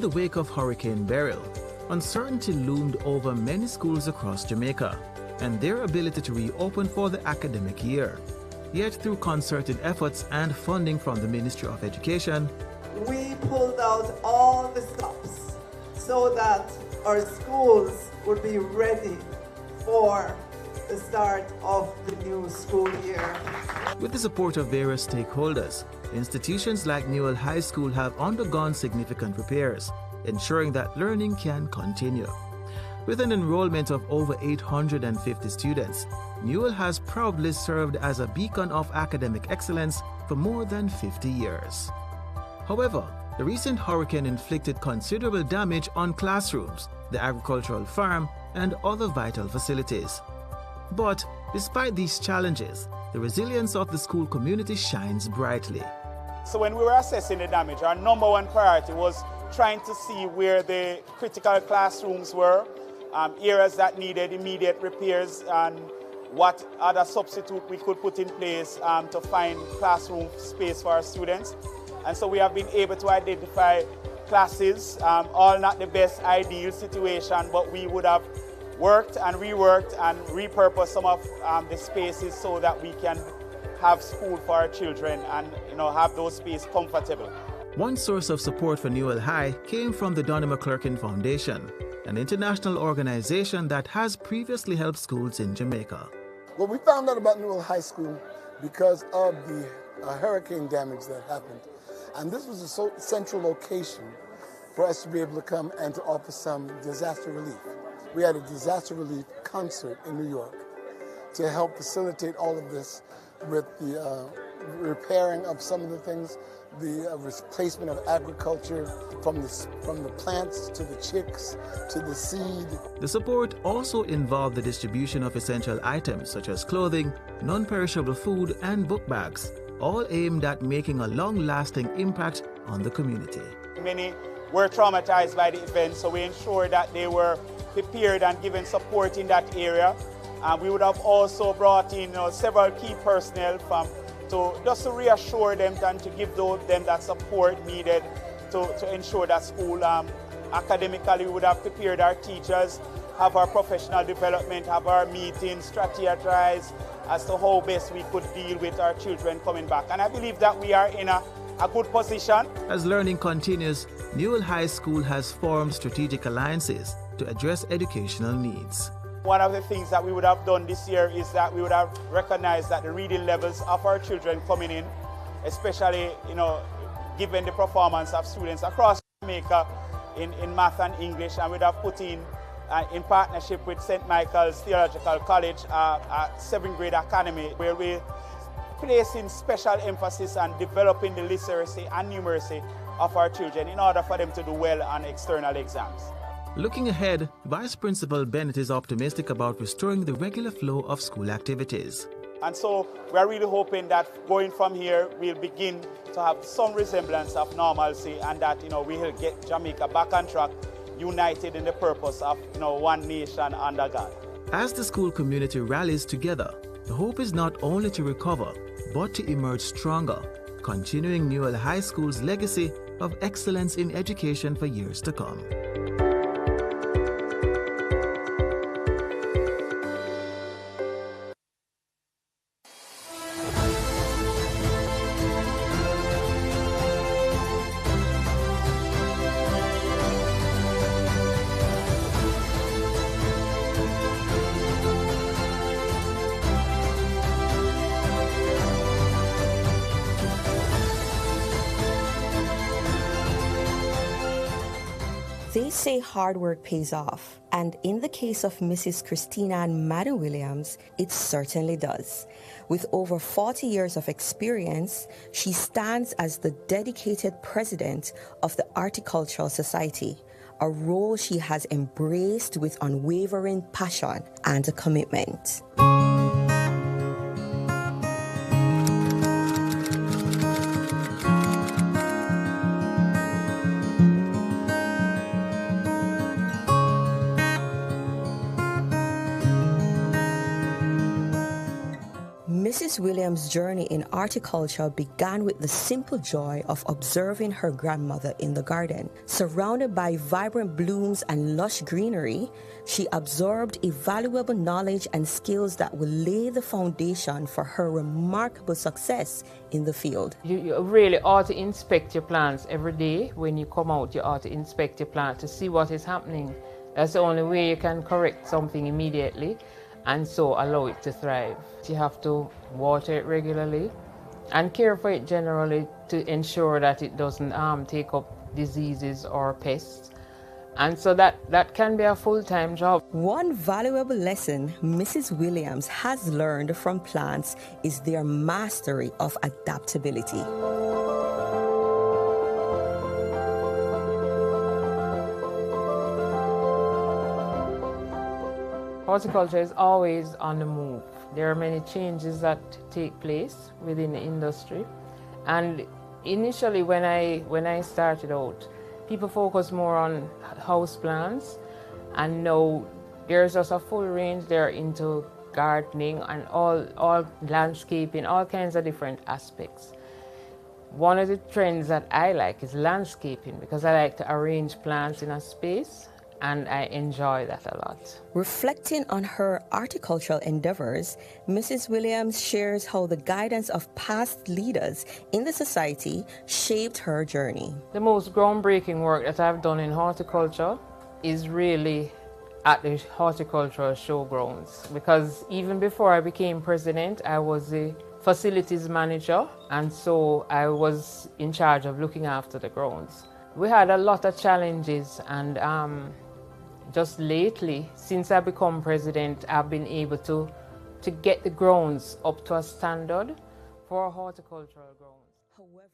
In the wake of Hurricane Beryl, uncertainty loomed over many schools across Jamaica and their ability to reopen for the academic year. Yet through concerted efforts and funding from the Ministry of Education, we pulled out all the stops so that our schools would be ready for the start of the new school year. With the support of various stakeholders, institutions like Newell High School have undergone significant repairs, ensuring that learning can continue. With an enrollment of over 850 students, Newell has proudly served as a beacon of academic excellence for more than 50 years. However, the recent hurricane inflicted considerable damage on classrooms, the agricultural farm, and other vital facilities. But despite these challenges, the resilience of the school community shines brightly. So when we were assessing the damage, our number one priority was trying to see where the critical classrooms were, areas that needed immediate repairs, and what other substitute we could put in place to find classroom space for our students. And so we have been able to identify classes, all not the best ideal situation, but we would have worked and reworked and repurposed some of the spaces so that we can have school for our children and have those spaces comfortable. One source of support for Newell High came from the Donnie McClurkin Foundation, an international organization that has previously helped schools in Jamaica. Well, we found out about Newell High School because of the hurricane damage that happened. And this was a central location for us to be able to come and to offer some disaster relief. We had a disaster relief concert in New York to help facilitate all of this with the repairing of some of the things, the replacement of agriculture from the plants to the chicks to the seed. The support also involved the distribution of essential items such as clothing, non-perishable food, and book bags, all aimed at making a long-lasting impact on the community. Many were traumatized by the event, so we ensured that they were prepared and given support in that area. We would have also brought in several key personnel just to reassure them and to give them that support needed to ensure that school academically we would have prepared our teachers, have our professional development, have our meetings, strategize as to how best we could deal with our children coming back. And I believe that we are in a good position. As learning continues, Newell High School has formed strategic alliances to address educational needs. One of the things that we would have done this year is that we would have recognized that the reading levels of our children coming in, especially given the performance of students across Jamaica in math and English, and we'd have put in partnership with St. Michael's Theological College, a 7th grade academy, where we're placing special emphasis on developing the literacy and numeracy of our children in order for them to do well on external exams. Looking ahead, Vice Principal Bennett is optimistic about restoring the regular flow of school activities. And so we're really hoping that going from here, we'll begin to have some resemblance of normalcy, and that we'll get Jamaica back on track, united in the purpose of one nation under God. As the school community rallies together, the hope is not only to recover, but to emerge stronger, continuing Newell High School's legacy of excellence in education for years to come. They say hard work pays off, and in the case of Mrs. Christina and Madden Williams, it certainly does. With over 40 years of experience, she stands as the dedicated president of the Horticultural Society, a role she has embraced with unwavering passion and commitment. Mrs. Mrs. Williams' journey in horticulture began with the simple joy of observing her grandmother in the garden. Surrounded by vibrant blooms and lush greenery, she absorbed invaluable knowledge and skills that will lay the foundation for her remarkable success in the field. You really ought to inspect your plants every day. When you come out, you ought to inspect your plant to see what is happening. That's the only way you can correct something immediately and so allow it to thrive. You have to water it regularly and care for it generally to ensure that it doesn't take up diseases or pests. And so that can be a full-time job. One valuable lesson Mrs. Williams has learned from plants is their mastery of adaptability. Horticulture is always on the move. There are many changes that take place within the industry. And initially when I started out, people focused more on house plants, and now there's just a full range. They're into gardening and all landscaping, all kinds of different aspects. One of the trends that I like is landscaping, because I like to arrange plants in a space, and I enjoy that a lot. Reflecting on her horticultural endeavors, Mrs. Williams shares how the guidance of past leaders in the society shaped her journey. The most groundbreaking work that I've done in horticulture is really at the horticultural showgrounds, because even before I became president, I was the facilities manager, and so I was in charge of looking after the grounds. We had a lot of challenges, and just lately, since I become president, I've been able to get the grounds up to a standard for horticultural grounds. However,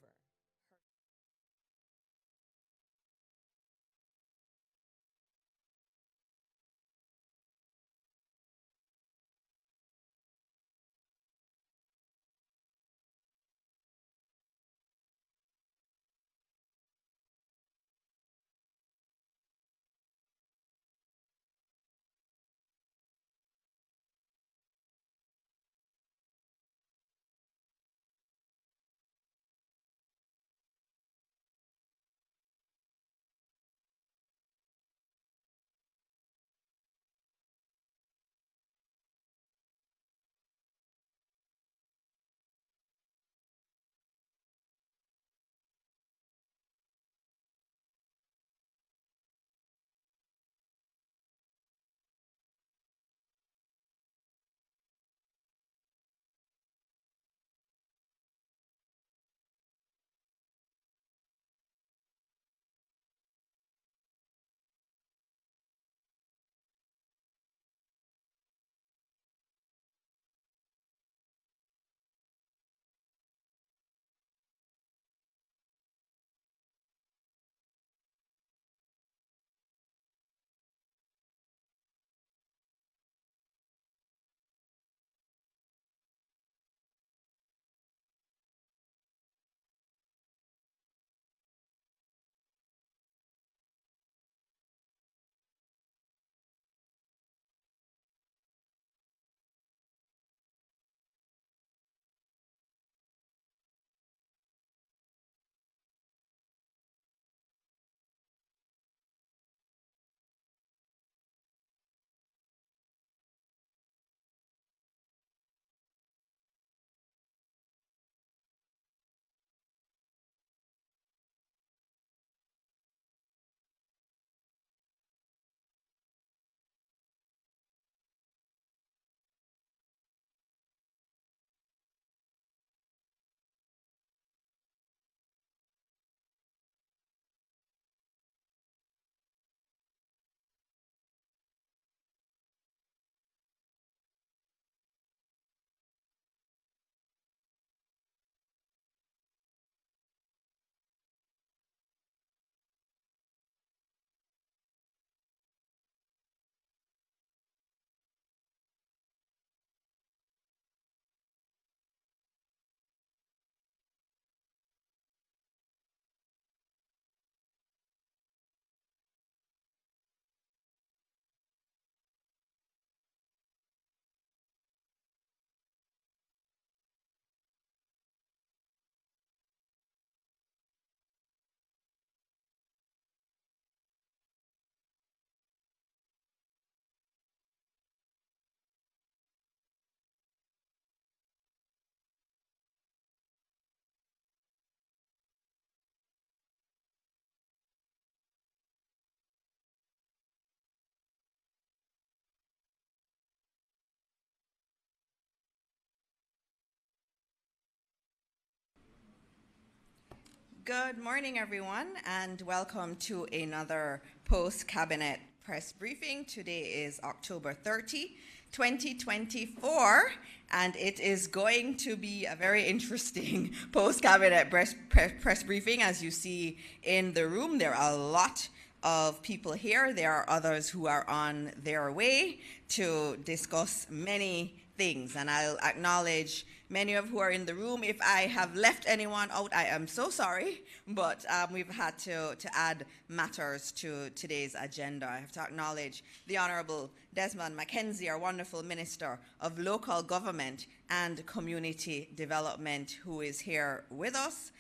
Good morning, everyone, and welcome to another post-cabinet press briefing. Today is October 30, 2024, and it is going to be a very interesting post-cabinet press briefing. As you see in the room, there are a lot of people here. There are others who are on their way to discuss many things, and I'll acknowledge many of who are in the room. If I have left anyone out, I am so sorry, but we've had to add matters to today's agenda. I have to acknowledge the Honorable Desmond McKenzie, our wonderful Minister of Local Government and Community Development, who is here with us.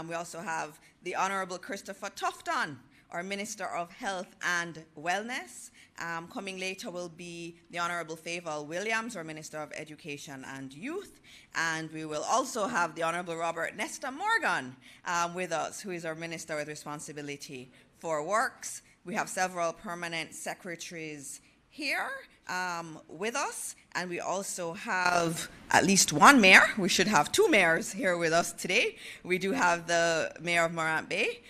We also have the Honorable Christopher Tufton, our Minister of Health and Wellness. Coming later will be the Honorable Fayval Williams, our Minister of Education and Youth. And we will also have the Honorable Robert Nesta Morgan with us, who is our Minister with responsibility for works. We have several permanent secretaries here with us, and we also have at least one mayor. We should have two mayors here with us today. We do have the Mayor of Morant Bay,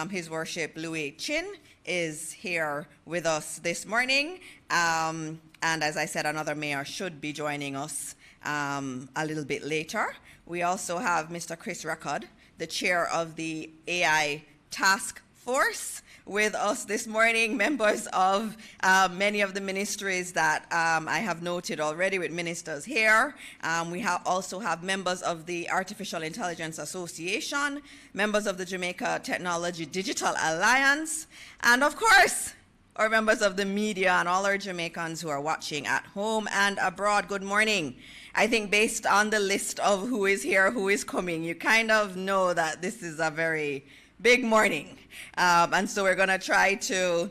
His Worship Louis Chin, is here with us this morning. And as I said, another mayor should be joining us a little bit later. We also have Mr. Chris Record, the chair of the AI Task Force, with us this morning, members of many of the ministries that I have noted already with ministers here. We also have members of the Artificial Intelligence Association, members of the Jamaica Technology Digital Alliance, and of course, our members of the media and all our Jamaicans who are watching at home and abroad. Good morning. I think based on the list of who is here, who is coming, you kind of know that this is a very big morning. And so we're going to try to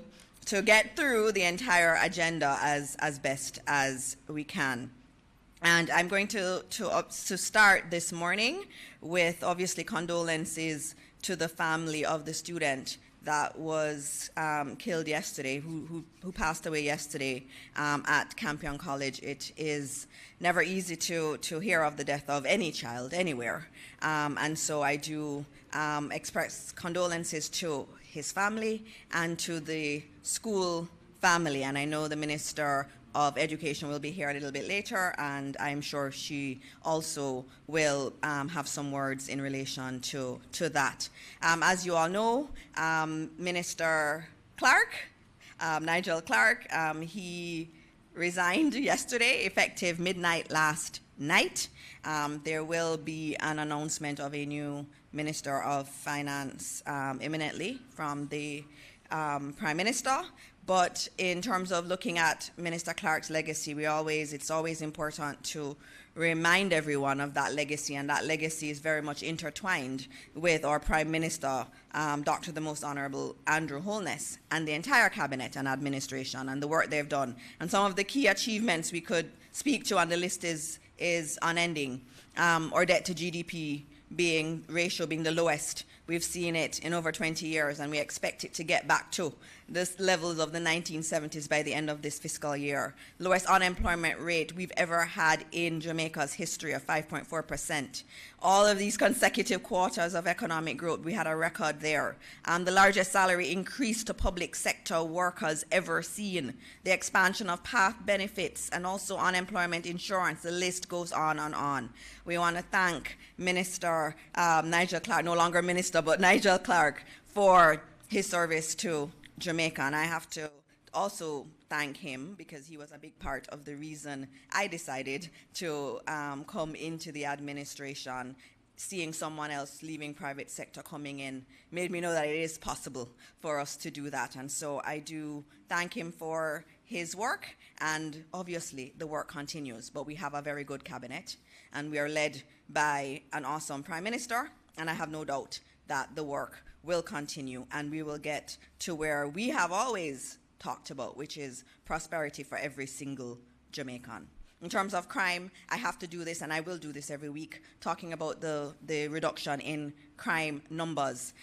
get through the entire agenda as best as we can. And I'm going to start this morning with obviously condolences to the family of the student that was killed yesterday, who passed away yesterday at Campion College. It is never easy to hear of the death of any child anywhere. And so I do express condolences to his family and to the school family. And I know the Minister of Education will be here a little bit later, and I'm sure she also will have some words in relation to that. As you all know, Minister Clark, Nigel Clark, he resigned yesterday, effective midnight last night. There will be an announcement of a new Minister of Finance imminently from the Prime Minister. But in terms of looking at Minister Clark's legacy, it's always important to remind everyone of that legacy, and that legacy is very much intertwined with our Prime Minister, Dr. the Most Honorable Andrew Holness, and the entire cabinet and administration and the work they've done. And some of the key achievements we could speak to, and the list is unending. Our debt to GDP ratio being the lowest we've seen it in over 20 years, and we expect it to get back to the levels of the 1970s by the end of this fiscal year. Lowest unemployment rate we've ever had in Jamaica's history of 5.4%. All of these consecutive quarters of economic growth, we had a record there. The largest salary increase to public sector workers ever seen. The expansion of PATH benefits and also unemployment insurance. The list goes on and on. We want to thank Minister Nigel Clark, no longer Minister, but Nigel Clark, for his service to Jamaica. And I have to also thank him because he was a big part of the reason I decided to come into the administration. Seeing someone else leaving private sector coming in made me know that it is possible for us to do that. And so I do thank him for his work, and obviously the work continues, but we have a very good cabinet and we are led by an awesome Prime Minister, and I have no doubt that the work will continue and we will get to where we have always talked about, which is prosperity for every single Jamaican. In terms of crime, I have to do this, and I will do this every week, talking about the reduction in crime numbers.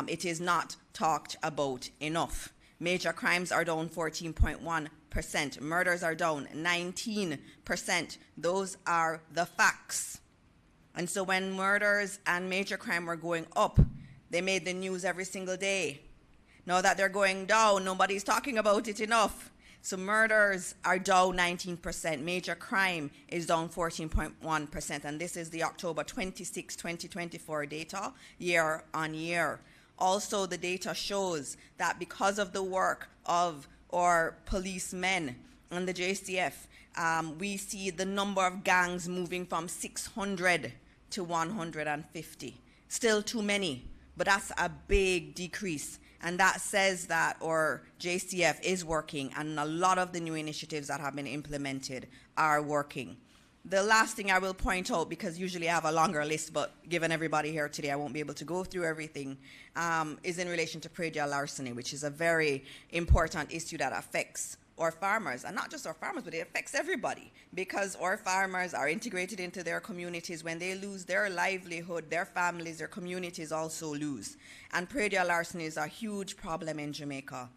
It is not talked about enough. Major crimes are down 14.1%. Murders are down 19%. Those are the facts. And so when murders and major crime were going up, They made the news every single day. Now that they're going down, nobody's talking about it enough. So murders are down 19%. Major crime is down 14.1%. And this is the October 26, 2024 data, year on year. Also, the data shows that because of the work of our policemen and the JCF, we see the number of gangs moving from 600 to 150. Still too many, but that's a big decrease. And that says that our JCF is working, and a lot of the new initiatives that have been implemented are working. The last thing I will point out, because usually I have a longer list, but given everybody here today, I won't be able to go through everything, is in relation to predial larceny, which is a very important issue that affects our farmers, and not just our farmers, but it affects everybody, because our farmers are integrated into their communities. When they lose their livelihood, their families, their communities also lose. And predial larceny is a huge problem in Jamaica.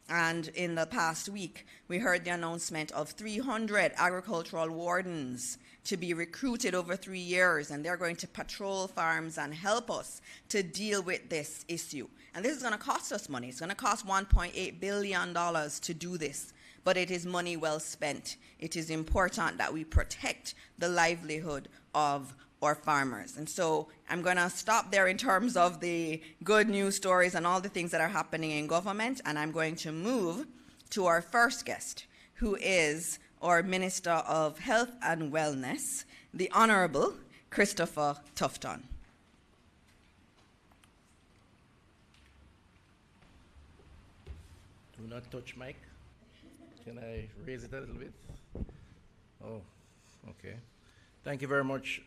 And in the past week, we heard the announcement of 300 agricultural wardens to be recruited over 3 years, and they're going to patrol farms and help us to deal with this issue. And this is going to cost us money. It's going to cost $1.8 billion to do this, but it is money well spent. It is important that we protect the livelihood of our farmers. And so I'm going to stop there in terms of the good news stories and all the things that are happening in government, and I'm going to move to our first guest, who is our Minister of Health and Wellness, the Honorable Christopher Tufton. Do not touch mic. Can I raise it a little bit? Oh, okay. Thank you very much,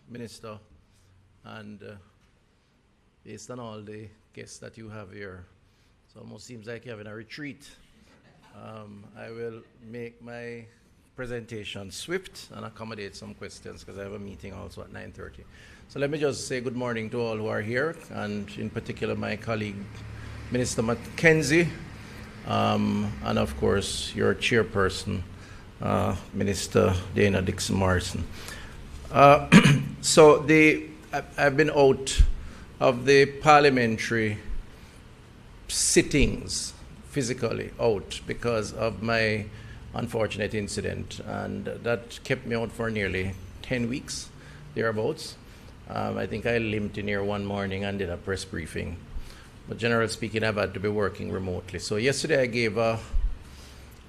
Minister. And based on all the guests that you have here, it almost seems like you're having a retreat. I will make my presentation swift and accommodate some questions because I have a meeting also at 9:30. So let me just say good morning to all who are here, and in particular my colleague, Minister Mackenzie, and of course your chairperson, Minister Dana Dixon Morrison. So I've been out of the parliamentary sittings, physically out, because of my unfortunate incident, and that kept me out for nearly 10 weeks, thereabouts. I think I limped in here one morning and did a press briefing. But generally speaking, I've had to be working remotely. So yesterday I gave an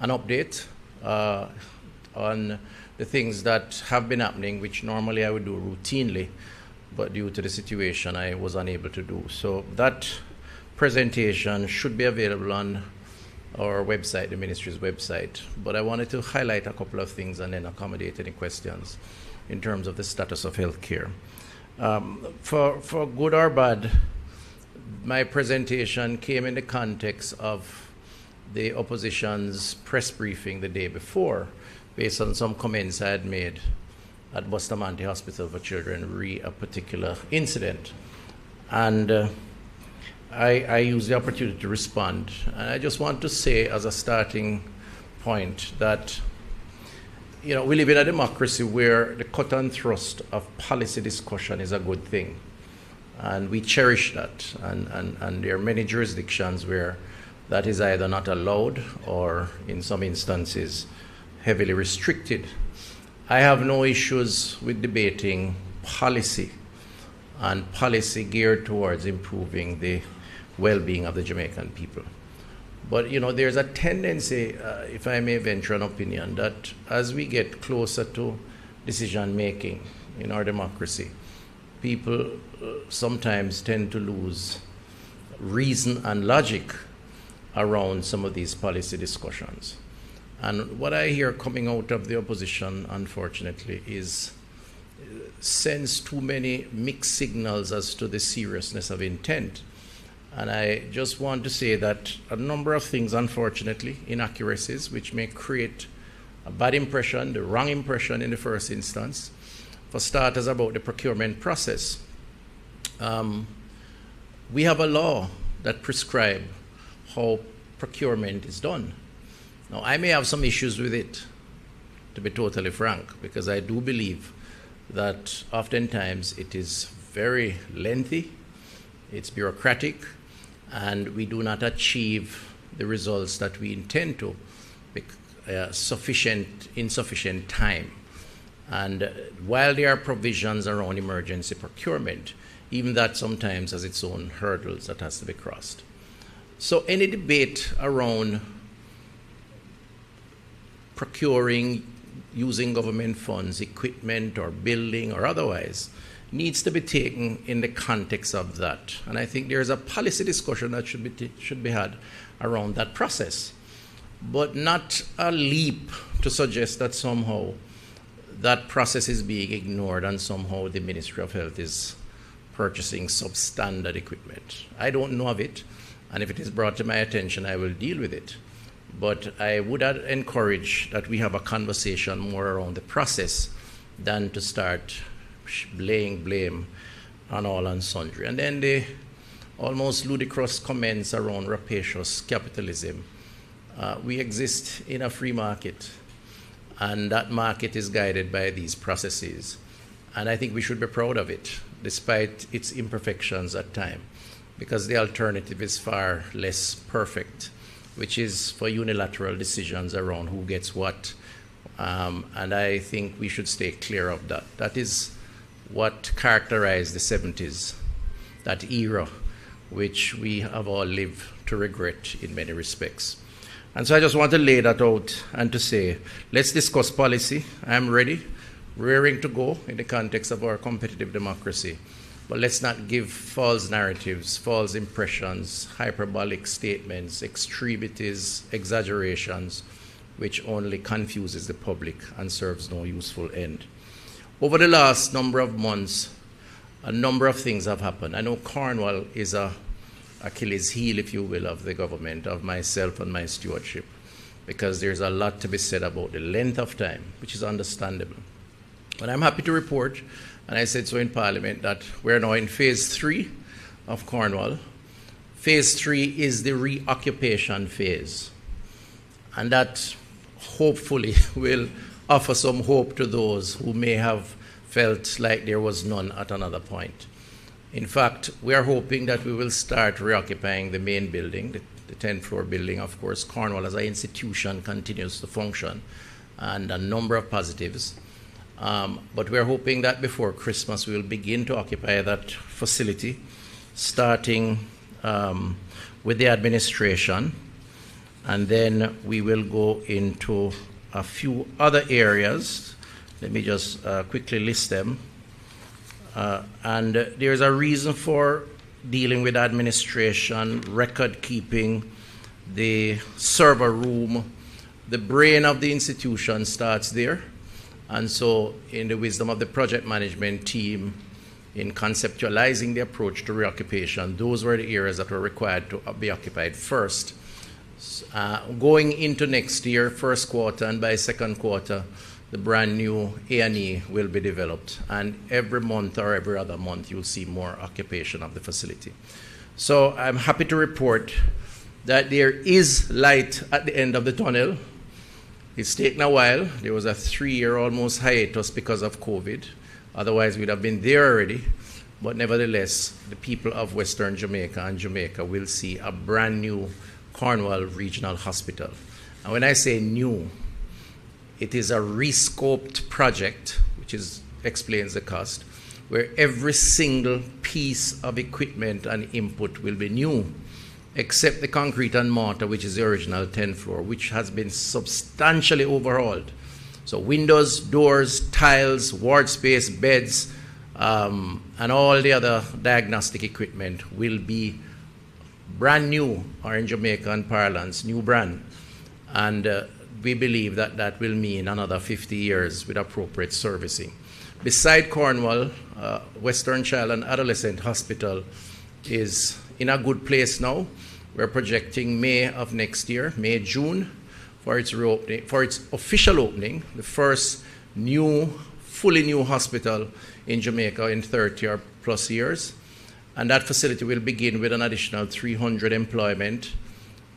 update on the things that have been happening, which normally I would do routinely, but due to the situation I was unable to do. So that presentation should be available on our website, the ministry's website. But I wanted to highlight a couple of things and then accommodate any questions in terms of the status of healthcare. For good or bad, my presentation came in the context of the opposition's press briefing the day before, based on some comments I had made at Bustamante Hospital for Children re a particular incident. And I used the opportunity to respond. And I just want to say as a starting point that, you know, we live in a democracy where the cut and thrust of policy discussion is a good thing. And we cherish that. And there are many jurisdictions where that is either not allowed or, in some instances, heavily restricted. I have no issues with debating policy and policy geared towards improving the well-being of the Jamaican people. But, you know, there's a tendency, if I may venture an opinion, that as we get closer to decision-making in our democracy, people sometimes tend to lose reason and logic around some of these policy discussions. And what I hear coming out of the opposition, unfortunately, is sends too many mixed signals as to the seriousness of intent. And I just want to say that a number of things, unfortunately, inaccuracies, which may create a bad impression, the wrong impression in the first instance. For starters, about the procurement process. We have a law that prescribes how procurement is done. Now, I may have some issues with it, to be totally frank, because I do believe that oftentimes it is very lengthy, it's bureaucratic, and we do not achieve the results that we intend to insufficient time. And while there are provisions around emergency procurement, even that sometimes has its own hurdles that has to be crossed. So any debate around procuring, using government funds, equipment or building or otherwise, needs to be taken in the context of that. And I think there's a policy discussion that should be had around that process, but not a leap to suggest that somehow that process is being ignored and somehow the Ministry of Health is purchasing substandard equipment. I don't know of it, and if it is brought to my attention, I will deal with it. But I would encourage that we have a conversation more around the process than to start laying blame on all and sundry. And then the almost ludicrous comments around rapacious capitalism. We exist in a free market, and that market is guided by these processes. And I think we should be proud of it, despite its imperfections at times, because the alternative is far less perfect, which is for unilateral decisions around who gets what. And I think we should stay clear of that. That is what characterized the 70s, that era, which we have all lived to regret in many respects. And so I just want to lay that out and to say, let's discuss policy. I'm ready, raring to go in the context of our competitive democracy. But let's not give false narratives, false impressions, hyperbolic statements, extremities, exaggerations, which only confuses the public and serves no useful end. Over the last number of months, a number of things have happened. I know Cornwall is a Achilles heel, if you will, of the government, of myself and my stewardship, because there's a lot to be said about the length of time, which is understandable. But I'm happy to report, and I said so in Parliament, that we're now in phase 3 of Cornwall. Phase 3 is the reoccupation phase, and that hopefully will offer some hope to those who may have felt like there was none at another point. In fact, we are hoping that we will start reoccupying the main building, the 10th floor building. Of course, Cornwall as an institution continues to function, and a number of positives. But we're hoping that before Christmas we will begin to occupy that facility, starting with the administration, and then we will go into a few other areas. Let me just quickly list them. And there's a reason for dealing with administration, record keeping, the server room. The brain of the institution starts there. And so in the wisdom of the project management team, in conceptualizing the approach to reoccupation, those were the areas that were required to be occupied first. Going into next year, first quarter, and by second quarter, the brand new A&E will be developed. And every month or every other month, you'll see more occupation of the facility. So I'm happy to report that there is light at the end of the tunnel. It's taken a while. There was a 3-year almost hiatus because of COVID. Otherwise, we'd have been there already. But nevertheless, the people of Western Jamaica and Jamaica will see a brand new Cornwall Regional Hospital. And when I say new, it is a rescoped project, which explains the cost, where every single piece of equipment and input will be new, except the concrete and mortar, which is the original 10th floor, which has been substantially overhauled. So windows, doors, tiles, ward space, beds, and all the other diagnostic equipment will be brand new, or in Jamaican parlance, new brand. And we believe that that will mean another 50 years with appropriate servicing. Beside Cornwall, Western Child and Adolescent Hospital is in a good place now. We're projecting May of next year, May, June, for its reopening, for its official opening, the first new, fully new hospital in Jamaica in 30 or plus years. And that facility will begin with an additional 300 employment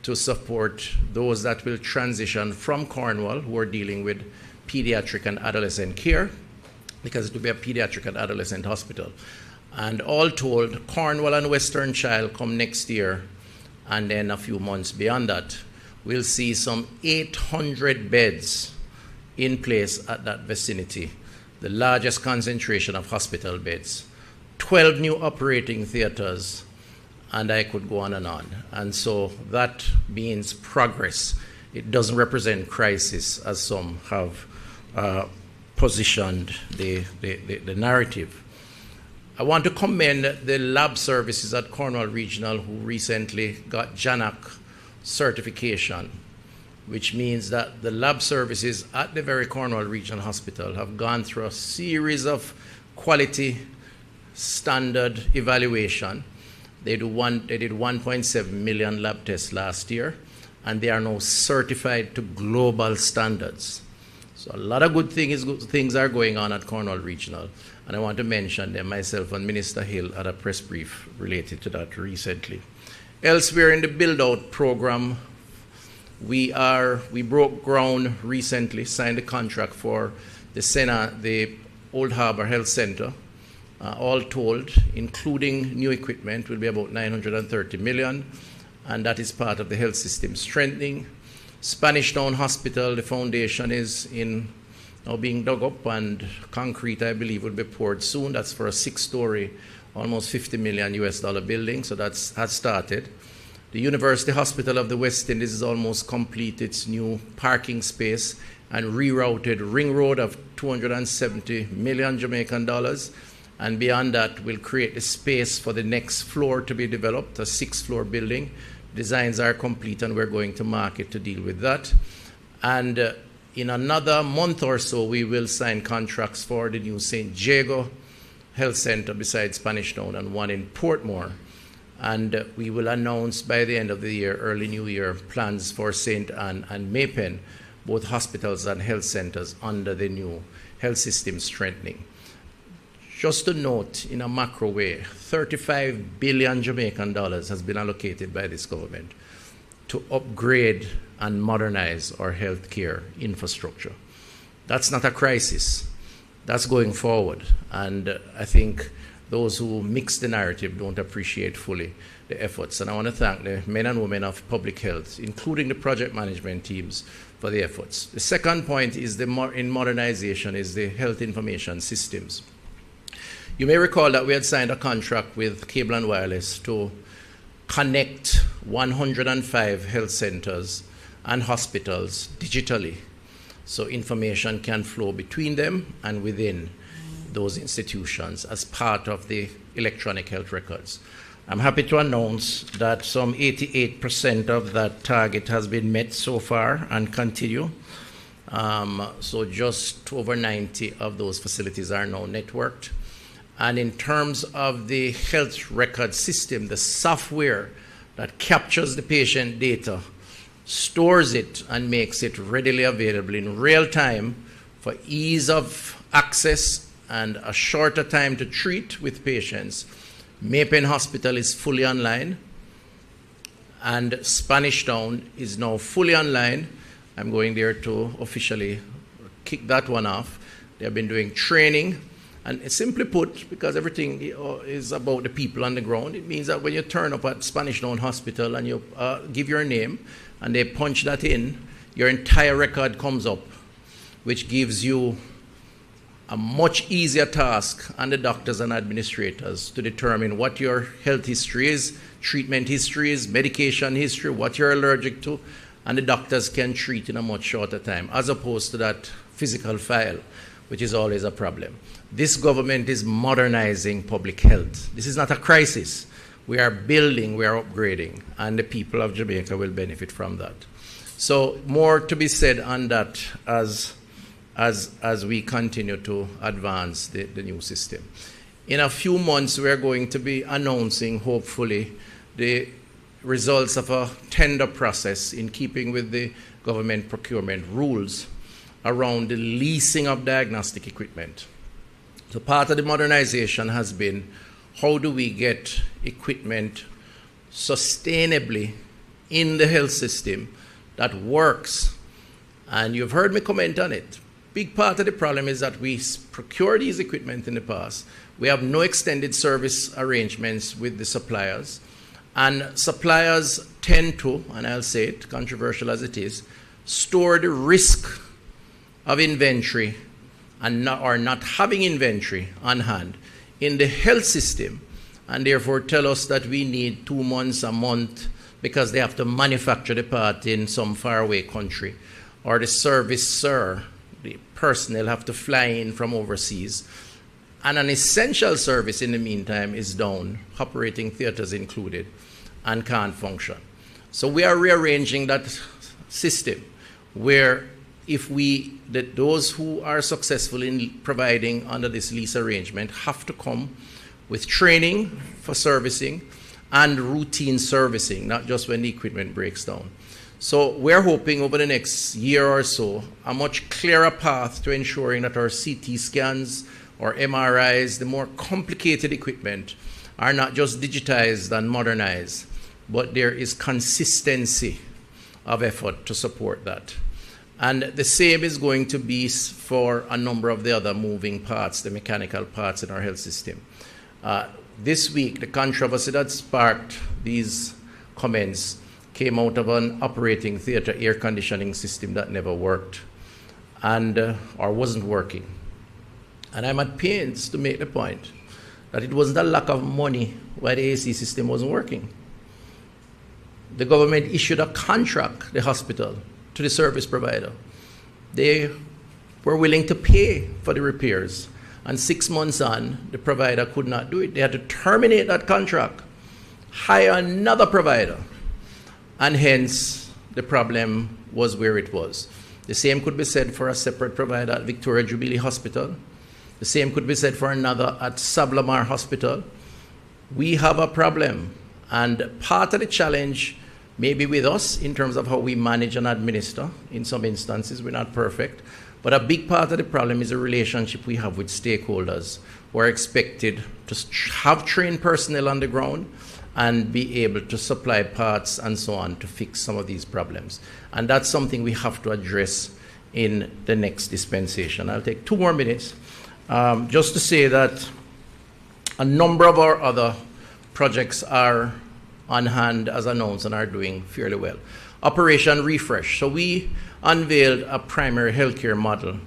to support those that will transition from Cornwall who are dealing with pediatric and adolescent care, because it will be a pediatric and adolescent hospital. And all told, Cornwall and Western Child come next year, and then a few months beyond that, we'll see some 800 beds in place at that vicinity, the largest concentration of hospital beds, 12 new operating theaters, and I could go on. And so that means progress. It doesn't represent crisis, as some have positioned the narrative. I want to commend the lab services at Cornwall Regional, who recently got JANAC certification, which means that the lab services at the very Cornwall Regional Hospital have gone through a series of quality standard evaluation. They did 1.7 million lab tests last year, and they are now certified to global standards. So a lot of good things are going on at Cornwall Regional, and I want to mention them. Myself and Minister Hill had a press brief related to that recently. Elsewhere in the build-out program, we broke ground recently, signed a contract for the Old Harbor Health Center. All told, including new equipment, will be about 930 million, and that is part of the health system strengthening. Spanish Town Hospital, the foundation is now being dug up, and concrete, I believe, will be poured soon. That's for a 6-story, almost $50 million building, so has started. The University Hospital of the West Indies is almost complete its new parking space and rerouted ring road of 270 million Jamaican dollars. And beyond that, we'll create the space for the next floor to be developed, a 6-floor building. Designs are complete, and we're going to market to deal with that. And in another month or so, we will sign contracts for the new St. Jago Health Center beside Spanish Town, and one in Portmore. And we will announce by the end of the year, early new year, plans for St. Anne and Maypen, both hospitals and health centers under the new health system strengthening. Just to note, in a macro way, 35 billion Jamaican dollars has been allocated by this government to upgrade and modernize our healthcare infrastructure. That's not a crisis. That's going forward. And I think those who mix the narrative don't appreciate fully the efforts. And I want to thank the men and women of public health, including the project management teams, for the efforts. The second point is in modernization is the health information systems. You may recall that we had signed a contract with Cable and Wireless to connect 105 health centers and hospitals digitally, so information can flow between them and within those institutions as part of the electronic health records. I'm happy to announce that some 88% of that target has been met so far and continue. So just over 90 of those facilities are now networked. And in terms of the health record system, the software that captures the patient data, stores it, and makes it readily available in real time for ease of access and a shorter time to treat with patients. Maypen Hospital is fully online, and Spanish Town is now fully online. I'm going there to officially kick that one off. They have been doing training. And simply put, because everything is about the people on the ground, it means that when you turn up at Spanish Town Hospital and you give your name and they punch that in, your entire record comes up, which gives you a much easier task on the doctors and administrators to determine what your health history is, treatment history is, medication history, what you're allergic to, and the doctors can treat in a much shorter time, as opposed to that physical file, which is always a problem. This government is modernizing public health. This is not a crisis. We are building, we are upgrading, and the people of Jamaica will benefit from that. So more to be said on that as we continue to advance the new system. In a few months, we are going to be announcing, hopefully, the results of a tender process in keeping with the government procurement rules around the leasing of diagnostic equipment. So part of the modernization has been, how do we get equipment sustainably in the health system that works? And you've heard me comment on it. big part of the problem is that we procure these equipment in the past. We have no extended service arrangements with the suppliers. And suppliers tend to, and I'll say it, controversial as it is, store the risk of inventory and not having inventory on hand in the health system, and therefore tell us that we need 2 months, a month, because they have to manufacture the part in some faraway country, or the servicer, the personnel have to fly in from overseas, and an essential service in the meantime is down, operating theaters included, and can't function. So we are rearranging that system where if those who are successful in providing under this lease arrangement have to come with training for servicing and routine servicing, not just when the equipment breaks down. So we're hoping over the next year or so, a much clearer path to ensuring that our CT scans or MRIs, the more complicated equipment, are not just digitized and modernized, but there is consistency of effort to support that. And the same is going to be for a number of the other moving parts, the mechanical parts in our health system. This week, the controversy that sparked these comments came out of an operating theater air conditioning system that never worked and or wasn't working. And I'm at pains to make the point that it wasn't a lack of money why the AC system wasn't working. The government issued a contract, the hospital, to the service provider. They were willing to pay for the repairs, and 6 months on, the provider could not do it. They had to terminate that contract, hire another provider, and hence the problem was where it was. The same could be said for a separate provider at Victoria Jubilee Hospital. The same could be said for another at Sablamar Hospital. We have a problem, and part of the challenge maybe with us in terms of how we manage and administer. In some instances, we're not perfect. But a big part of the problem is the relationship we have with stakeholders who are expected to have trained personnel on the ground and be able to supply parts and so on to fix some of these problems. And that's something we have to address in the next dispensation. I'll take 2 more minutes just to say that a number of our other projects are on hand as announced and are doing fairly well. Operation Refresh. So we unveiled a primary healthcare model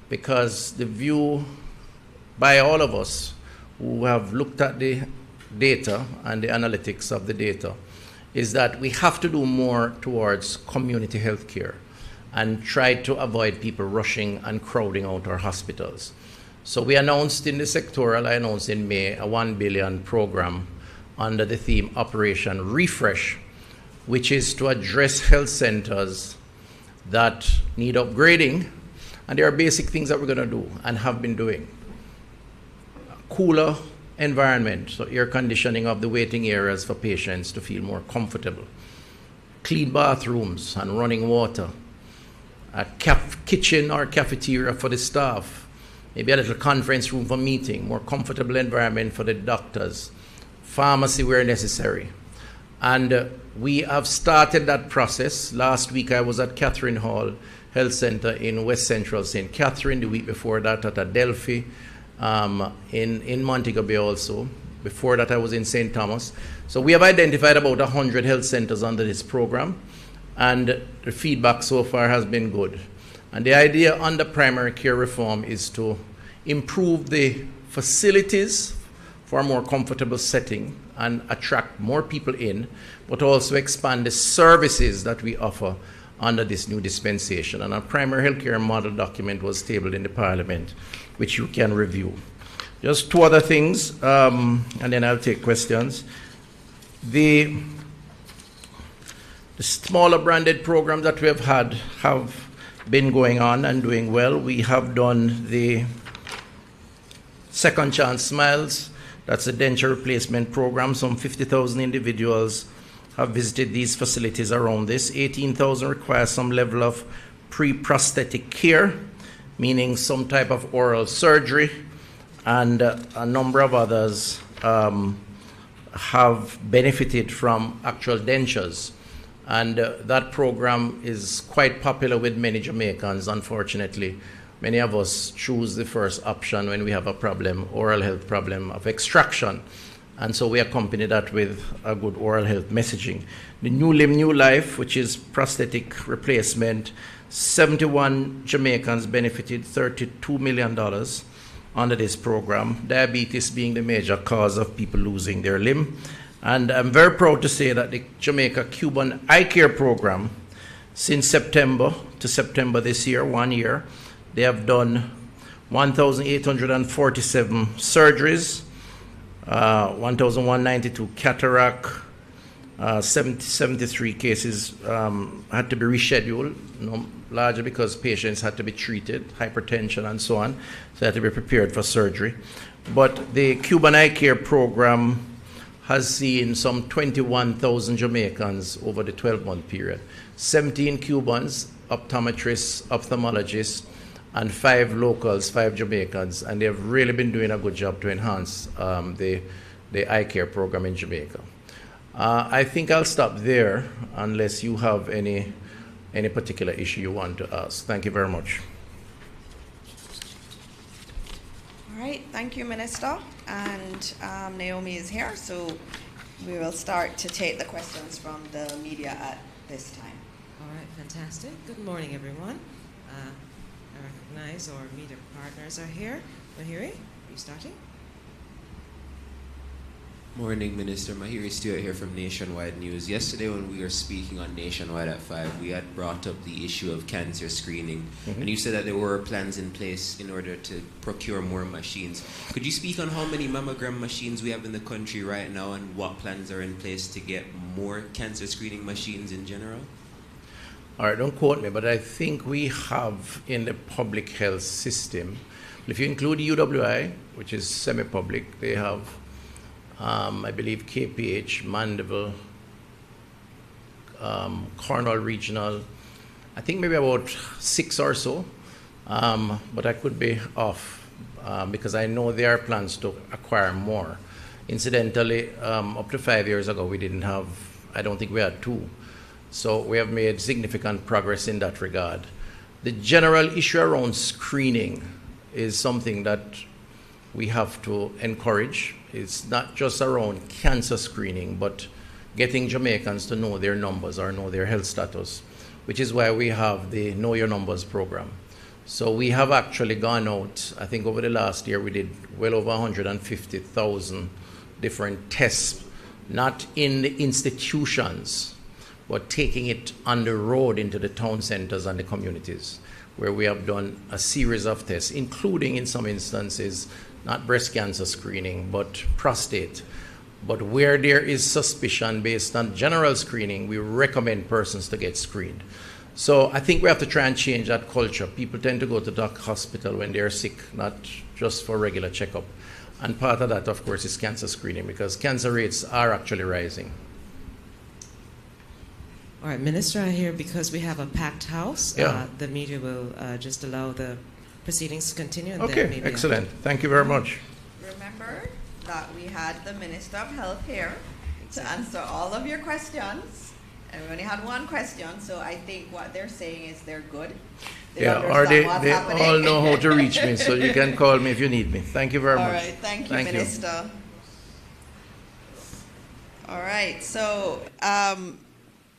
because the view by all of us who have looked at the data and the analytics of the data is that we have to do more towards community healthcare and try to avoid people rushing and crowding out our hospitals. So we announced in the sectoral, I announced in May, a 1 billion program under the theme Operation Refresh, which is to address health centers that need upgrading. And there are basic things that we're going to do and have been doing. Cooler environment, so air conditioning of the waiting areas for patients to feel more comfortable. Clean bathrooms and running water. A kitchen or cafeteria for the staff. Maybe a little conference room for meeting. More comfortable environment for the doctors. Pharmacy where necessary. And we have started that process. Last week I was at Catherine Hall Health Center in West Central St. Catherine. The week before that at Adelphi in Montego Bay also. Before that I was in St. Thomas. So we have identified about 100 health centers under this program, and the feedback so far has been good. And the idea under primary care reform is to improve the facilities for a more comfortable setting and attract more people in, but also expand the services that we offer under this new dispensation. And a primary healthcare model document was tabled in the Parliament, which you can review. Just 2 other things, and then I'll take questions. The smaller branded programs that we have had have been going on and doing well. We have done the Second Chance Smiles. That's a denture replacement program. Some 50,000 individuals have visited these facilities around this. 18,000 require some level of pre-prosthetic care, meaning some type of oral surgery, and a number of others have benefited from actual dentures. And that program is quite popular with many Jamaicans. Unfortunately, many of us choose the first option when we have a problem, oral health problem of extraction. And so we accompany that with a good oral health messaging. The New Limb, New Life, which is prosthetic replacement, 71 Jamaicans benefited $32 million under this program, diabetes being the major cause of people losing their limb. And I'm very proud to say that the Jamaica Cuban Eye Care Program, since September to September this year, 1 year, they have done 1,847 surgeries, 1,192 cataract, 73 cases had to be rescheduled, largely because patients had to be treated, hypertension and so on, so they had to be prepared for surgery. But the Cuban Eye Care Program has seen some 21,000 Jamaicans over the 12-month period. 17 Cubans, optometrists, ophthalmologists, and 5 locals, 5 Jamaicans, and they've really been doing a good job to enhance the eye care program in Jamaica. I think I'll stop there unless you have any particular issue you want to ask. Thank you very much. All right, thank you, Minister. And Naomi is here, so we will start to take the questions from the media at this time. All right, fantastic. Good morning, everyone. I recognize our media partners are here. Mahiri, are you starting? Morning, Minister. Mahiri Stewart here from Nationwide News. Yesterday when we were speaking on Nationwide at 5, we had brought up the issue of cancer screening. And you said that there were plans in place in order to procure more machines. Could you speak on how many mammogram machines we have in the country right now and what plans are in place to get more cancer screening machines in general? All right, don't quote me, but I think we have in the public health system, if you include UWI, which is semi-public, they have I believe KPH, Mandeville, Cornwall Regional, I think maybe about 6 or so, but I could be off because I know there are plans to acquire more. Incidentally, up to 5 years ago, we didn't have, I don't think we had 2. So we have made significant progress in that regard. The general issue around screening is something that we have to encourage. It's not just around cancer screening, but getting Jamaicans to know their numbers or know their health status, which is why we have the Know Your Numbers program. So we have actually gone out, I think over the last year we did well over 150,000 different tests, not in the institutions, but taking it on the road into the town centers and the communities, where we have done a series of tests, including in some instances, not breast cancer screening, but prostate. But where there is suspicion based on general screening, we recommend persons to get screened. So I think we have to try and change that culture. People tend to go to the hospital when they're sick, not just for regular checkup. And part of that, of course, is cancer screening, because cancer rates are actually rising. All right, Minister, I hear because we have a packed house, the media will just allow the proceedings to continue. And okay, then excellent. Thank you very much. Remember that we had the Minister of Health here to answer all of your questions. And we only had one question, so I think what they're saying is they're good. They or they all know how to reach me, so you can call me if you need me. Thank you very much. All right, thank you, Minister. All right, so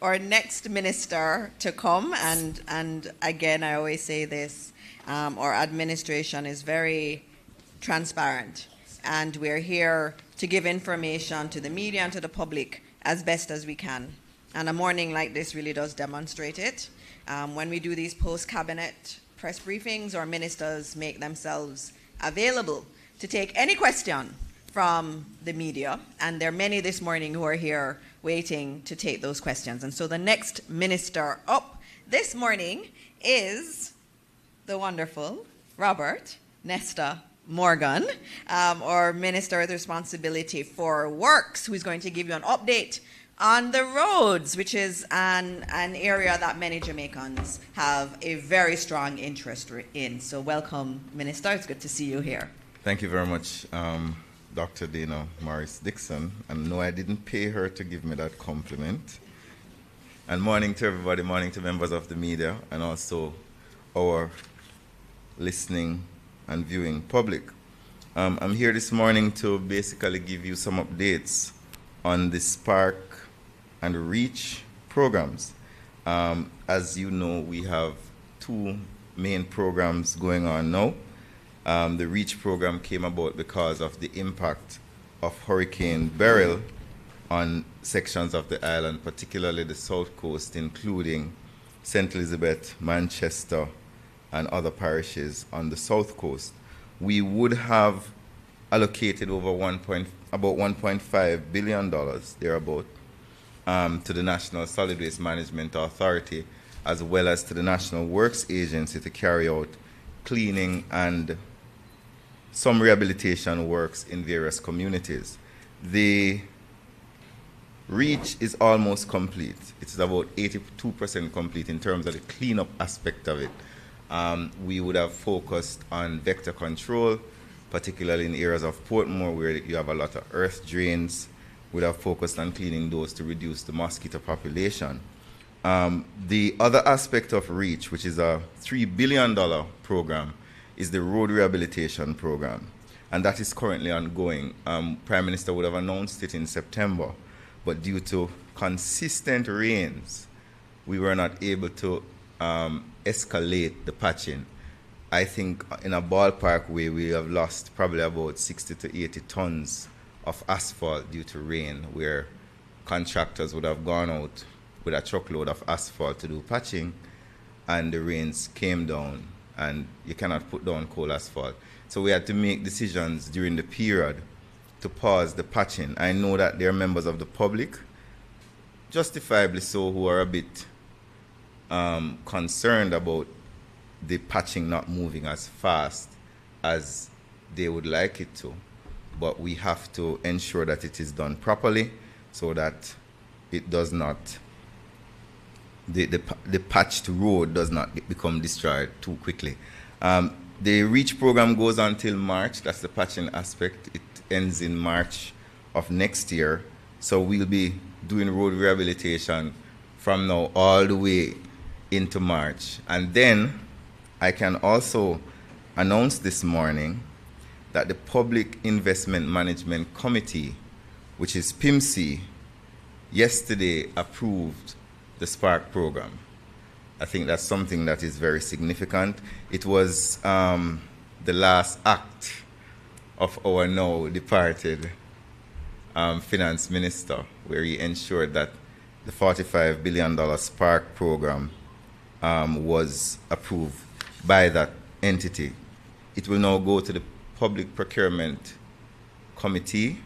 our next minister to come, and again, I always say this, our administration is very transparent, and we're here to give information to the media and to the public as best as we can. And a morning like this really does demonstrate it. When we do these post-cabinet press briefings, our ministers make themselves available to take any question from the media, and there are many this morning who are here waiting to take those questions. And so the next minister up this morning is the wonderful Robert Nesta Morgan, our Minister with responsibility for Works, who's going to give you an update on the roads, which is an area that many Jamaicans have a very strong interest in. So welcome, Minister. It's good to see you here. Thank you very much, Dr. Dana Morris Dixon. And no, I didn't pay her to give me that compliment. And morning to everybody, morning to members of the media, and also our listening, and viewing public. I'm here this morning to basically give you some updates on the Spark and REACH programs. As you know, we have two main programs going on now. The REACH program came about because of the impact of Hurricane Beryl on sections of the island, particularly the south coast, including St. Elizabeth, Manchester, and other parishes on the south coast. We would have allocated over about $1.5 billion, thereabout, to the National Solid Waste Management Authority, as well as to the National Works Agency to carry out cleaning and some rehabilitation works in various communities. The REACH is almost complete. It's about 82% complete in terms of the cleanup aspect of it. We would have focused on vector control, particularly in areas of Portmore where you have a lot of earth drains. We would have focused on cleaning those to reduce the mosquito population. The other aspect of REACH, which is a $3 billion program, is the road rehabilitation program, and that is currently ongoing. Prime Minister would have announced it in September, but due to consistent rains, we were not able to escalate the patching. I think in a ballpark way, we have lost probably about 60 to 80 tons of asphalt due to rain, where contractors would have gone out with a truckload of asphalt to do patching, and the rains came down, and you cannot put down cold asphalt. So we had to make decisions during the period to pause the patching. I know that there are members of the public, justifiably so, who are a bit concerned about the patching not moving as fast as they would like it to. But we have to ensure that it is done properly so that it does not, the patched road does not become destroyed too quickly. The REACH program goes until March. That's the patching aspect. It ends in March of next year. So we'll be doing road rehabilitation from now all the way into March. And then I can also announce this morning that the Public Investment Management Committee, which is PIMC, yesterday approved the Spark program. I think that's something that is very significant. It was the last act of our now departed finance minister, where he ensured that the $45 billion Spark program was approved by that entity. It will now go to the Public Procurement Committee,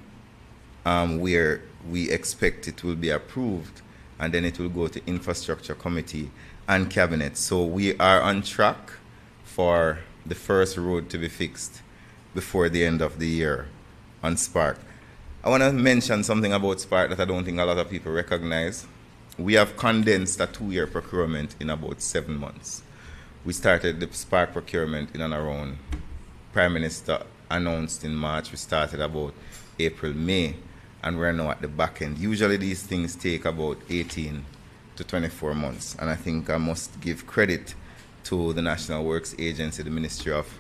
where we expect it will be approved, and then it will go to Infrastructure Committee and Cabinet. So we are on track for the first road to be fixed before the end of the year on Spark. I want to mention something about Spark that I don't think a lot of people recognize. We have condensed a 2-year procurement in about 7 months. We started the Spark procurement in and around, Prime Minister announced in March. We started about April, May, and we're now at the back end. Usually these things take about 18 to 24 months, and I think I must give credit to the National Works Agency, the Ministry of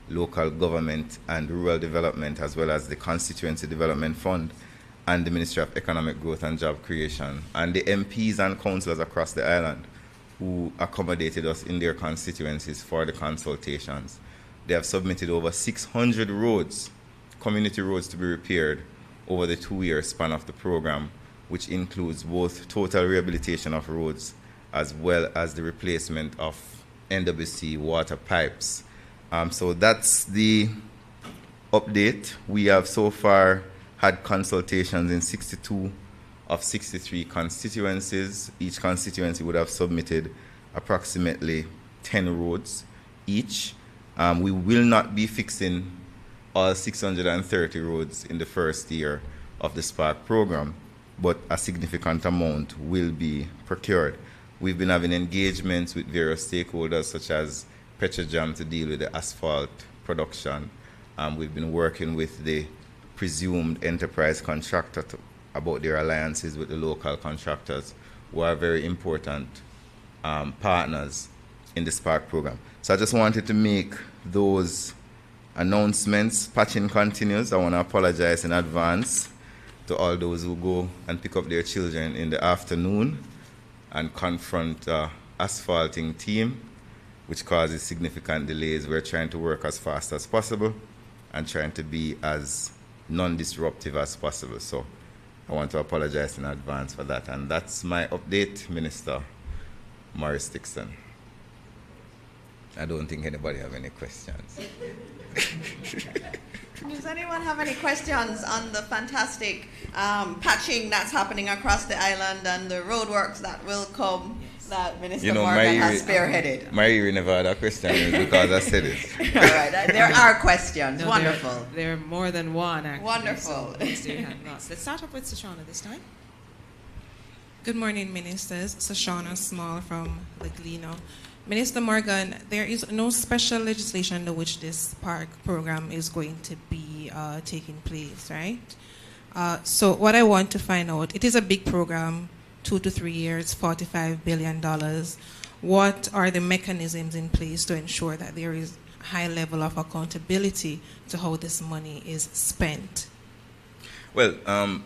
Local Government and Rural Development, as well as the Constituency Development Fund and the Ministry of Economic Growth and Job Creation, and the MPs and councillors across the island who accommodated us in their constituencies for the consultations. They have submitted over 600 roads, community roads, to be repaired over the 2-year span of the program, which includes both total rehabilitation of roads as well as the replacement of NWC water pipes. So that's the update. We have so far had consultations in 62 of 63 constituencies. Each constituency would have submitted approximately 10 roads each. We will not be fixing all 630 roads in the first year of the Spark program, but a significant amount will be procured. We've been having engagements with various stakeholders such as Petrojam to deal with the asphalt production. We've been working with the presumed enterprise contractor about their alliances with the local contractors, who are very important partners in the Spark program. So I just wanted to make those announcements. Patching continues. I want to apologize in advance to all those who go and pick up their children in the afternoon and confront asphalting team, which causes significant delays. We're trying to work as fast as possible and trying to be as non-disruptive as possible. So I want to apologize in advance for that. And that's my update, Minister Maurice Dixon. I don't think anybody have any questions. Does anyone have any questions on the fantastic patching that's happening across the island and the roadworks that will come that Minister Morgan has spearheaded? Marie never had a question because I said it. All right, there are questions. No, wonderful. There are more than one, actually. Wonderful. So let's start off with Shoshana this time. Good morning, Ministers. Shoshana Small from Leglino. Minister Morgan, there is no special legislation under which this Spark program is going to be taking place, right? So what I want to find out, it is a big program, 2 to 3 years, $45 billion. What are the mechanisms in place to ensure that there is a high level of accountability to how this money is spent? Well, and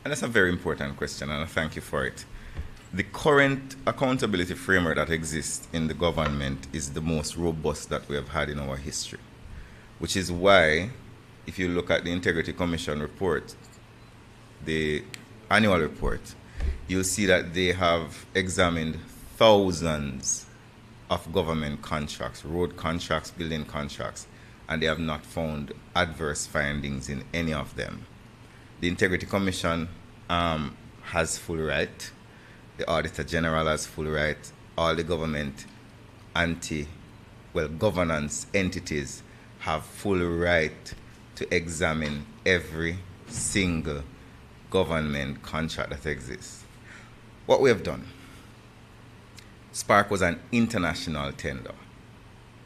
that's a very important question, and I thank you for it. The current accountability framework that exists in the government is the most robust that we have had in our history, which is why, if you look at the Integrity Commission report, the annual report, you'll see that they have examined thousands of government contracts, road contracts, building contracts, and they have not found adverse findings in any of them. The Integrity Commission has full right. The Auditor General has full right. All the government governance entities have full right to examine every single government contract that exists. What we have done, Spark was an international tender.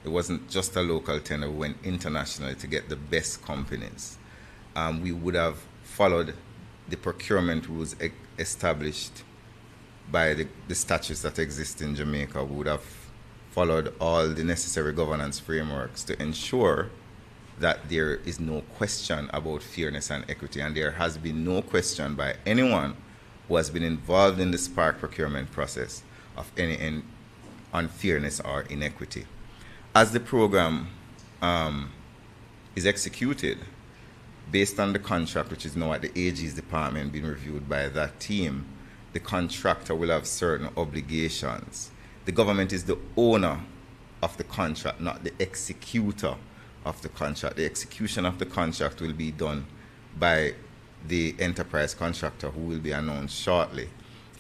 It wasn't just a local tender. We went internationally to get the best companies. We would have followed the procurement rules established by the statutes that exist in Jamaica. We would have followed all the necessary governance frameworks to ensure that there is no question about fairness and equity, and there has been no question by anyone who has been involved in the Spark procurement process of any unfairness or inequity. As the program is executed, based on the contract, which is now at the AG's department being reviewed by that team, the contractor will have certain obligations. The government is the owner of the contract, not the executor of the contract. The execution of the contract will be done by the enterprise contractor, who will be announced shortly.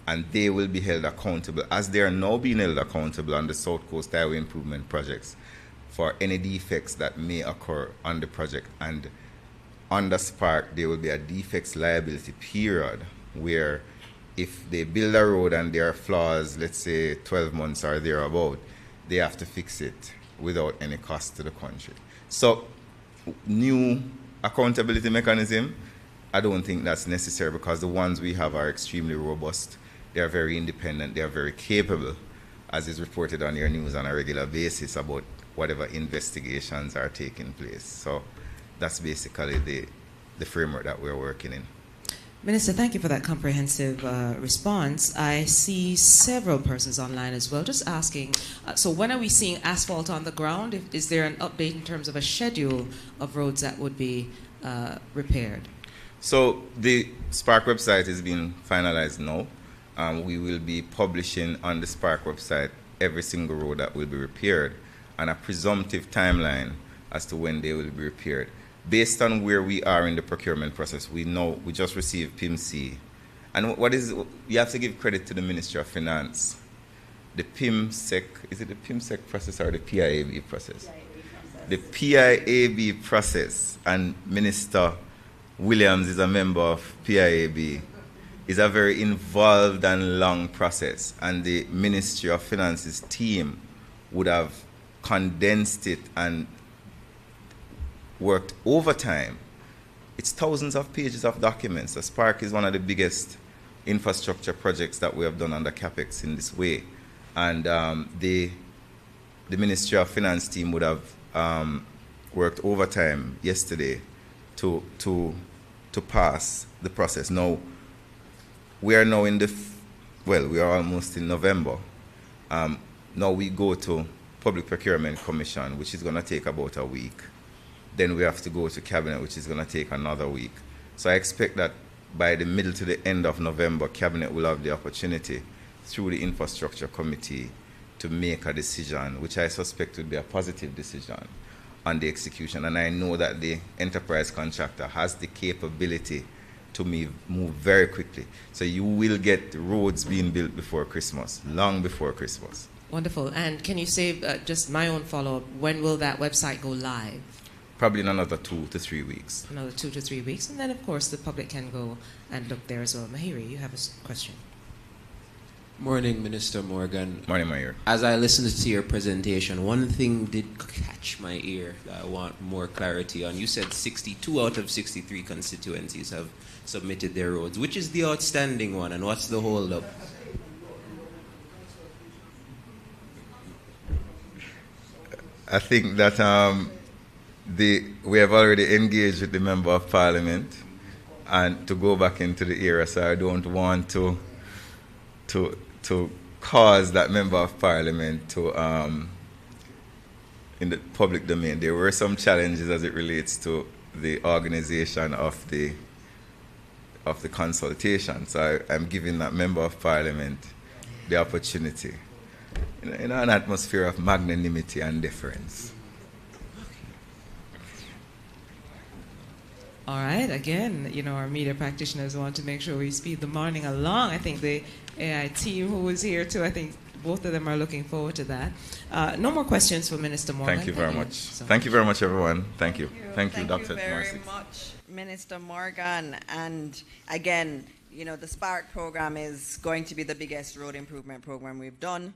And they will be held accountable, as they are now being held accountable on the South Coast Highway Improvement projects, for any defects that may occur on the project. And under Spark, there will be a defects liability period where if they build a road and there are flaws, let's say 12 months or thereabout, they have to fix it without any cost to the country. So, new accountability mechanism, I don't think that's necessary, because the ones we have are extremely robust. They are very independent. They are very capable, as is reported on your news on a regular basis about whatever investigations are taking place. So that's basically the framework that we're working in. Minister, thank you for that comprehensive response. I see several persons online as well just asking, so when are we seeing asphalt on the ground? Is there an update in terms of a schedule of roads that would be repaired? So the Spark website is being finalized now. We will be publishing on the Spark website every single road that will be repaired and a presumptive timeline as to when they will be repaired. Based on where we are in the procurement process, we know we just received PIMC. And you have to give credit to the Ministry of Finance. The PIMSEC, is it the PIMSEC process or the PIAB process? The PIAB process, and Minister Williams is a member of PIAB, is a very involved and long process. And the Ministry of Finance's team would have condensed it and worked overtime. It's thousands of pages of documents. The Spark is one of the biggest infrastructure projects that we have done under CAPEX in this way. and the Ministry of Finance team would have worked overtime yesterday to pass the process. Now, we are now in we are almost in November. Now we go to Public Procurement Commission, which is going to take about a week. Then we have to go to Cabinet, which is going to take another week. So I expect that by the middle to the end of November, Cabinet will have the opportunity through the Infrastructure Committee to make a decision, which I suspect would be a positive decision on the execution. And I know that the enterprise contractor has the capability to move very quickly. So you will get roads being built before Christmas, long before Christmas. Wonderful. And can you say, just my own follow-up, when will that website go live? Probably in another 2 to 3 weeks. Another 2 to 3 weeks. And then, of course, the public can go and look there as well. Mahiri, you have a question. Morning, Minister Morgan. Morning, Mayor. As I listened to your presentation, one thing did catch my ear that I want more clarity on. You said 62 out of 63 constituencies have submitted their roads. Which is the outstanding one, and what's the hold-up? I think that we have already engaged with the Member of Parliament and to go back into the era, so I don't want to cause that Member of Parliament to in the public domain. There were some challenges as it relates to the organization of the consultation, so I'm giving that Member of Parliament the opportunity in an atmosphere of magnanimity and deference. All right, again, our media practitioners want to make sure we speed the morning along. I think the AI team who is here too, I think both of them are looking forward to that. No more questions for Minister Morgan. Thank you very much. Thank you very much, everyone. Thank you. Thank you, Dr. Thank you very much, Minister Morgan. And again, the Spark program is going to be the biggest road improvement program we've done.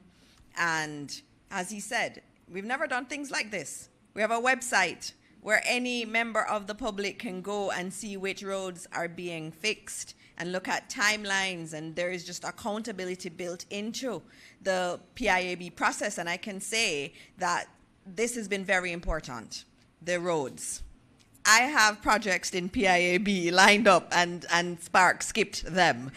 And as he said, we've never done things like this. We have a website where any member of the public can go and see which roads are being fixed and look at timelines, and there is just accountability built into the PIAB process. And I can say that this has been very important, the roads. I have projects in PIAB lined up and Spark skipped them.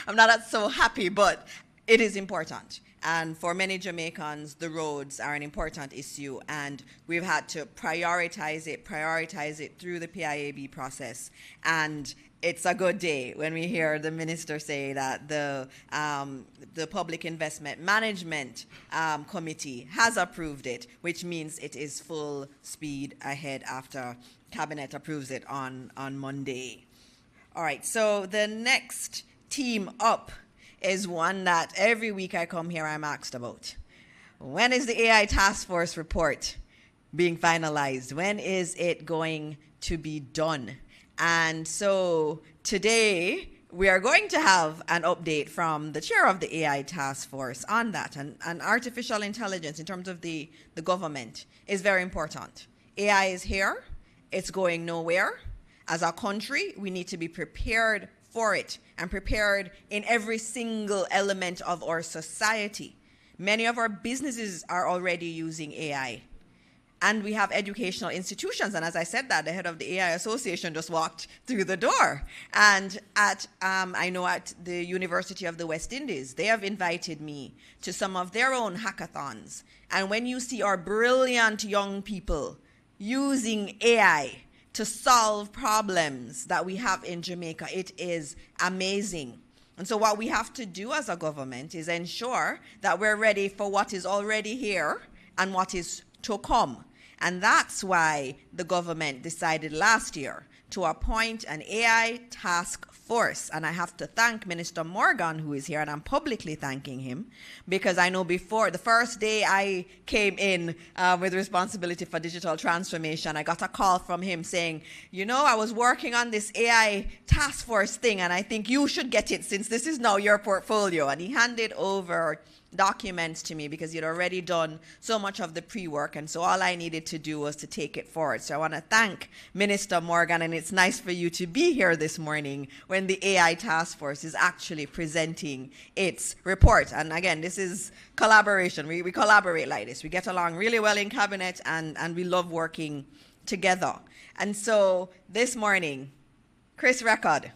I'm not so happy, but it is important. And for many Jamaicans, the roads are an important issue, and we've had to prioritize it through the PIAB process. And it's a good day when we hear the minister say that the Public Investment Management Committee has approved it, which means it is full speed ahead after Cabinet approves it on Monday. All right, so the next team up is one that every week I come here I'm asked about. When is the AI task force report being finalized? When is it going to be done? And so today we are going to have an update from the chair of the AI task force on that. And artificial intelligence in terms of the government is very important. AI is here. It's going nowhere. As a country, we need to be prepared for it and prepared in every single element of our society. Many of our businesses are already using AI. And we have educational institutions. And as I said that, the head of the AI Association just walked through the door. And I know at the University of the West Indies, they have invited me to some of their own hackathons. And when you see our brilliant young people using AI to solve problems that we have in Jamaica, it is amazing. And so what we have to do as a government is ensure that we're ready for what is already here and what is to come. And that's why the government decided last year to appoint an AI task force. And I have to thank Minister Morgan, who is here, and I'm publicly thanking him, because I know before the first day I came in with responsibility for digital transformation, I got a call from him saying, I was working on this AI task force thing, and I think you should get it since this is now your portfolio. And he handed over documents to me because you'd already done so much of the pre-work, and so all I needed to do was to take it forward. So I want to thank Minister Morgan, and it's nice for you to be here this morning when the AI Task Force is actually presenting its report. And again, this is collaboration. We collaborate like this. We get along really well in Cabinet, and we love working together. And so this morning, Chris Record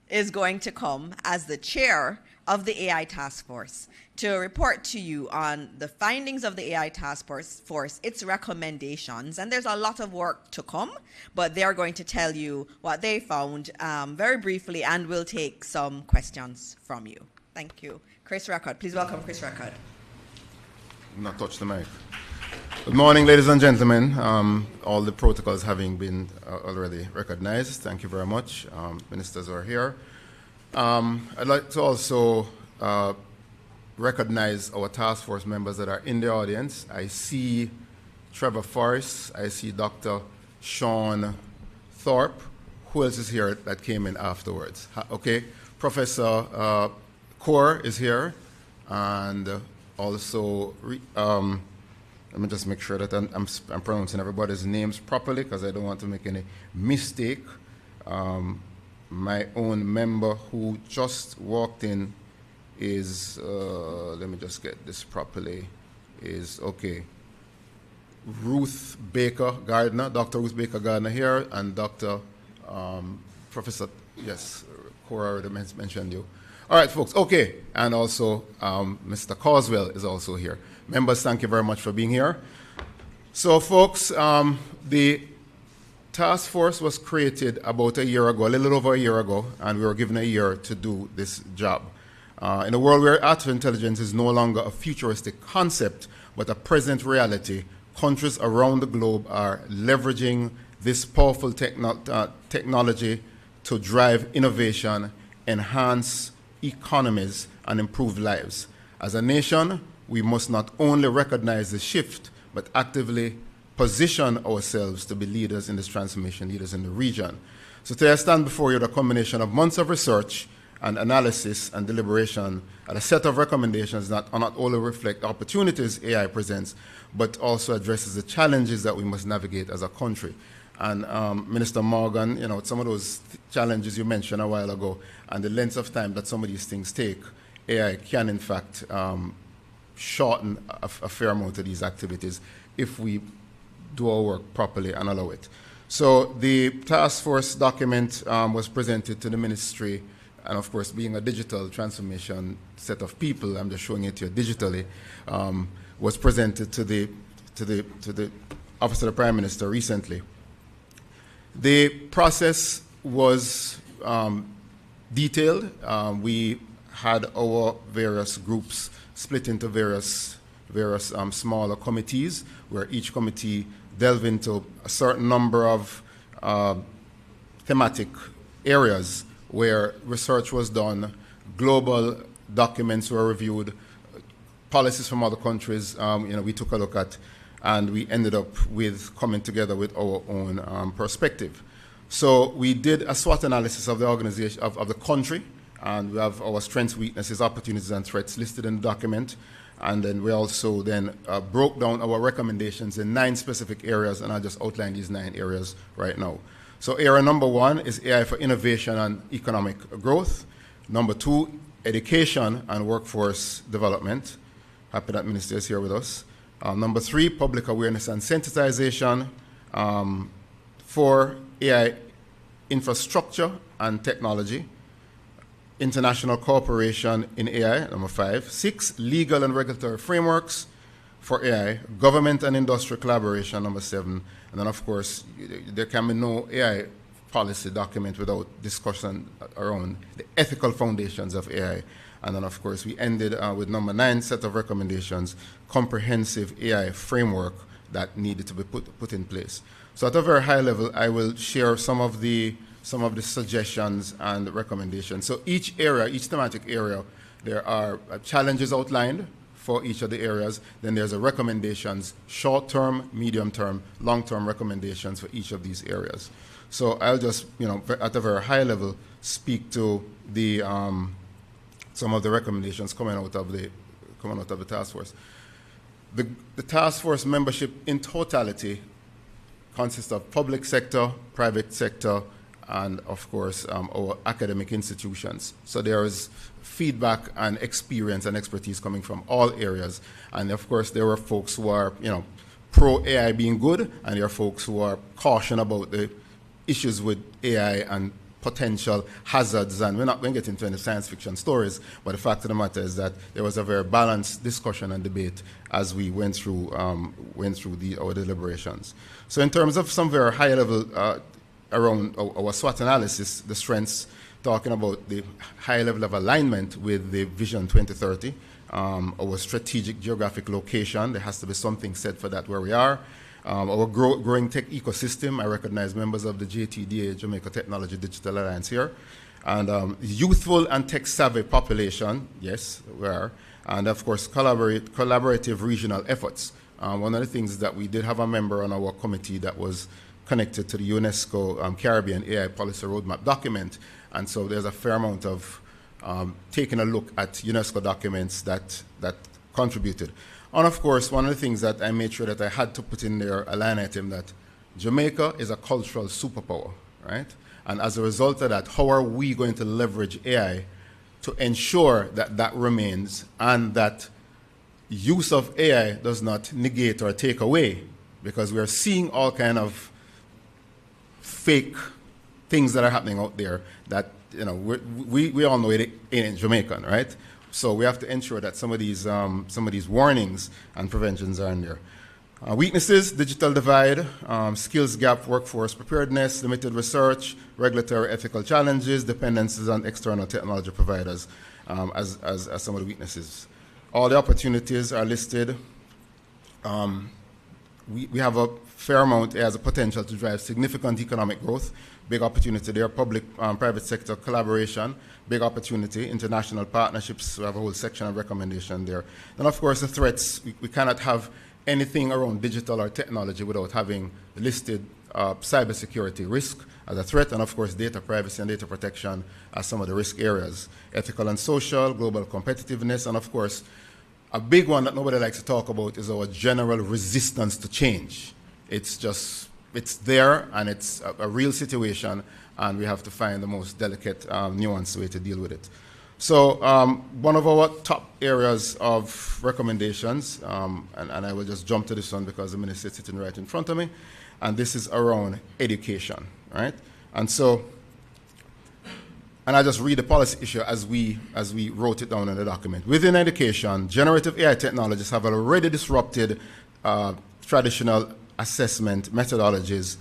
is going to come as the chair of the AI Task Force to report to you on the findings of the AI Task Force, its recommendations. And there's a lot of work to come, but they're going to tell you what they found very briefly, and we'll take some questions from you. Thank you. Chris Record. Please welcome Chris Record. Not touch the mic. Good morning, ladies and gentlemen. All the protocols having been already recognized, thank you very much. Ministers are here. I'd like to also recognize our task force members that are in the audience. I see Trevor Forrest. I see Dr. Sean Thorpe. Who else is here that came in afterwards? Okay. Professor Kaur is here. And also, let me just make sure that I'm pronouncing everybody's names properly because I don't want to make any mistake. My own member who just walked in is, let me just get this properly, is, okay, Ruth Baker Gardner, Dr. Ruth Baker Gardner here, and Dr. Professor, yes, Cora already mentioned you. All right, folks, okay, and also Mr. Carswell is also here. Members, thank you very much for being here. So, folks, the task force was created about a year ago, a little over a year ago, and we were given a year to do this job. In a world where artificial intelligence is no longer a futuristic concept, but a present reality, countries around the globe are leveraging this powerful technology to drive innovation, enhance economies, and improve lives. As a nation, we must not only recognize the shift, but actively position ourselves to be leaders in this transformation, leaders in the region. So today I stand before you with a combination of months of research and analysis and deliberation, and a set of recommendations that not only reflect the opportunities AI presents, but also addresses the challenges that we must navigate as a country. And Minister Morgan, you know, some of those challenges you mentioned a while ago, and the length of time that some of these things take, AI can in fact shorten a fair amount of these activities if we do our work properly and allow it. So the task force document was presented to the ministry, and of course, being a digital transformation set of people, I'm just showing it to you digitally, was presented to the Office of the Prime Minister recently. The process was detailed. We had our various groups split into various smaller committees, where each committee delved into a certain number of thematic areas where research was done, global documents were reviewed, policies from other countries, we took a look at, and we ended up with coming together with our own perspective. So we did a SWOT analysis of the organization, of the country, and we have our strengths, weaknesses, opportunities, and threats listed in the document. And then we also then broke down our recommendations in 9 specific areas, and I'll just outline these 9 areas right now. So area number 1 is AI for innovation and economic growth. Number 2, education and workforce development. Happy that Minister is here with us. Number 3, public awareness and sensitization. 4, AI infrastructure and technology. International cooperation in AI, number 5. 6, legal and regulatory frameworks for AI. Government and industry collaboration, number 7. And then, of course, there can be no AI policy document without discussion around the ethical foundations of AI. And then, of course, we ended with number 9, set of recommendations, comprehensive AI framework that needed to be put in place. So at a very high level, I will share some of the suggestions and recommendations. So each area, each thematic area, there are challenges outlined for each of the areas. Then there's a recommendations, short-term, medium-term, long-term recommendations for each of these areas. So I'll just, at a very high level, speak to the some of the recommendations coming out of the coming out of the task force. The task force membership in totality consists of public sector, private sector, and of course our academic institutions. So there is feedback and experience and expertise coming from all areas. And of course there are folks who are, pro AI being good, and there are folks who are caution about the issues with AI and potential hazards. And we're not going to get into any science fiction stories, but the fact of the matter is that there was a very balanced discussion and debate as we went through our deliberations. So in terms of some very high level around our SWOT analysis, the strengths, talking about the high level of alignment with the Vision 2030, our strategic geographic location, there has to be something said for that where we are. Our growing tech ecosystem, I recognize members of the JTDA, Jamaica Technology Digital Alliance here. And youthful and tech-savvy population, yes, we are. And of course, collaborative regional efforts. One of the things that we did have a member on our committee that was connected to the UNESCO Caribbean AI Policy Roadmap document. And so there's a fair amount of taking a look at UNESCO documents that contributed. And of course, one of the things that I made sure that I had to put in there, a line item, that Jamaica is a cultural superpower, right? And as a result of that, how are we going to leverage AI to ensure that that remains and that use of AI does not negate or take away? Because we are seeing all kind of fake things that are happening out there that, we all know it ain't Jamaican, right? So we have to ensure that some of these warnings and preventions are in there. Weaknesses: digital divide, skills gap, workforce preparedness, limited research, regulatory ethical challenges, dependencies on external technology providers as some of the weaknesses. All the opportunities are listed. We have a fair amount. It has a potential to drive significant economic growth. Big opportunity there. Private sector collaboration. Big opportunity. International partnerships. We have a whole section of recommendation there. And of course, the threats. We cannot have anything around digital or technology without having listed cybersecurity risk as a threat, and of course, data privacy and data protection as some of the risk areas. Ethical and social, global competitiveness, and of course, a big one that nobody likes to talk about is our general resistance to change. It's there, and it's a real situation, and we have to find the most delicate, nuanced way to deal with it. So one of our top areas of recommendations, and I will just jump to this one because the minister is sitting right in front of me, and this is around education, right? And I just read the policy issue as we wrote it down in the document. Within education, generative AI technologies have already disrupted traditional assessment methodologies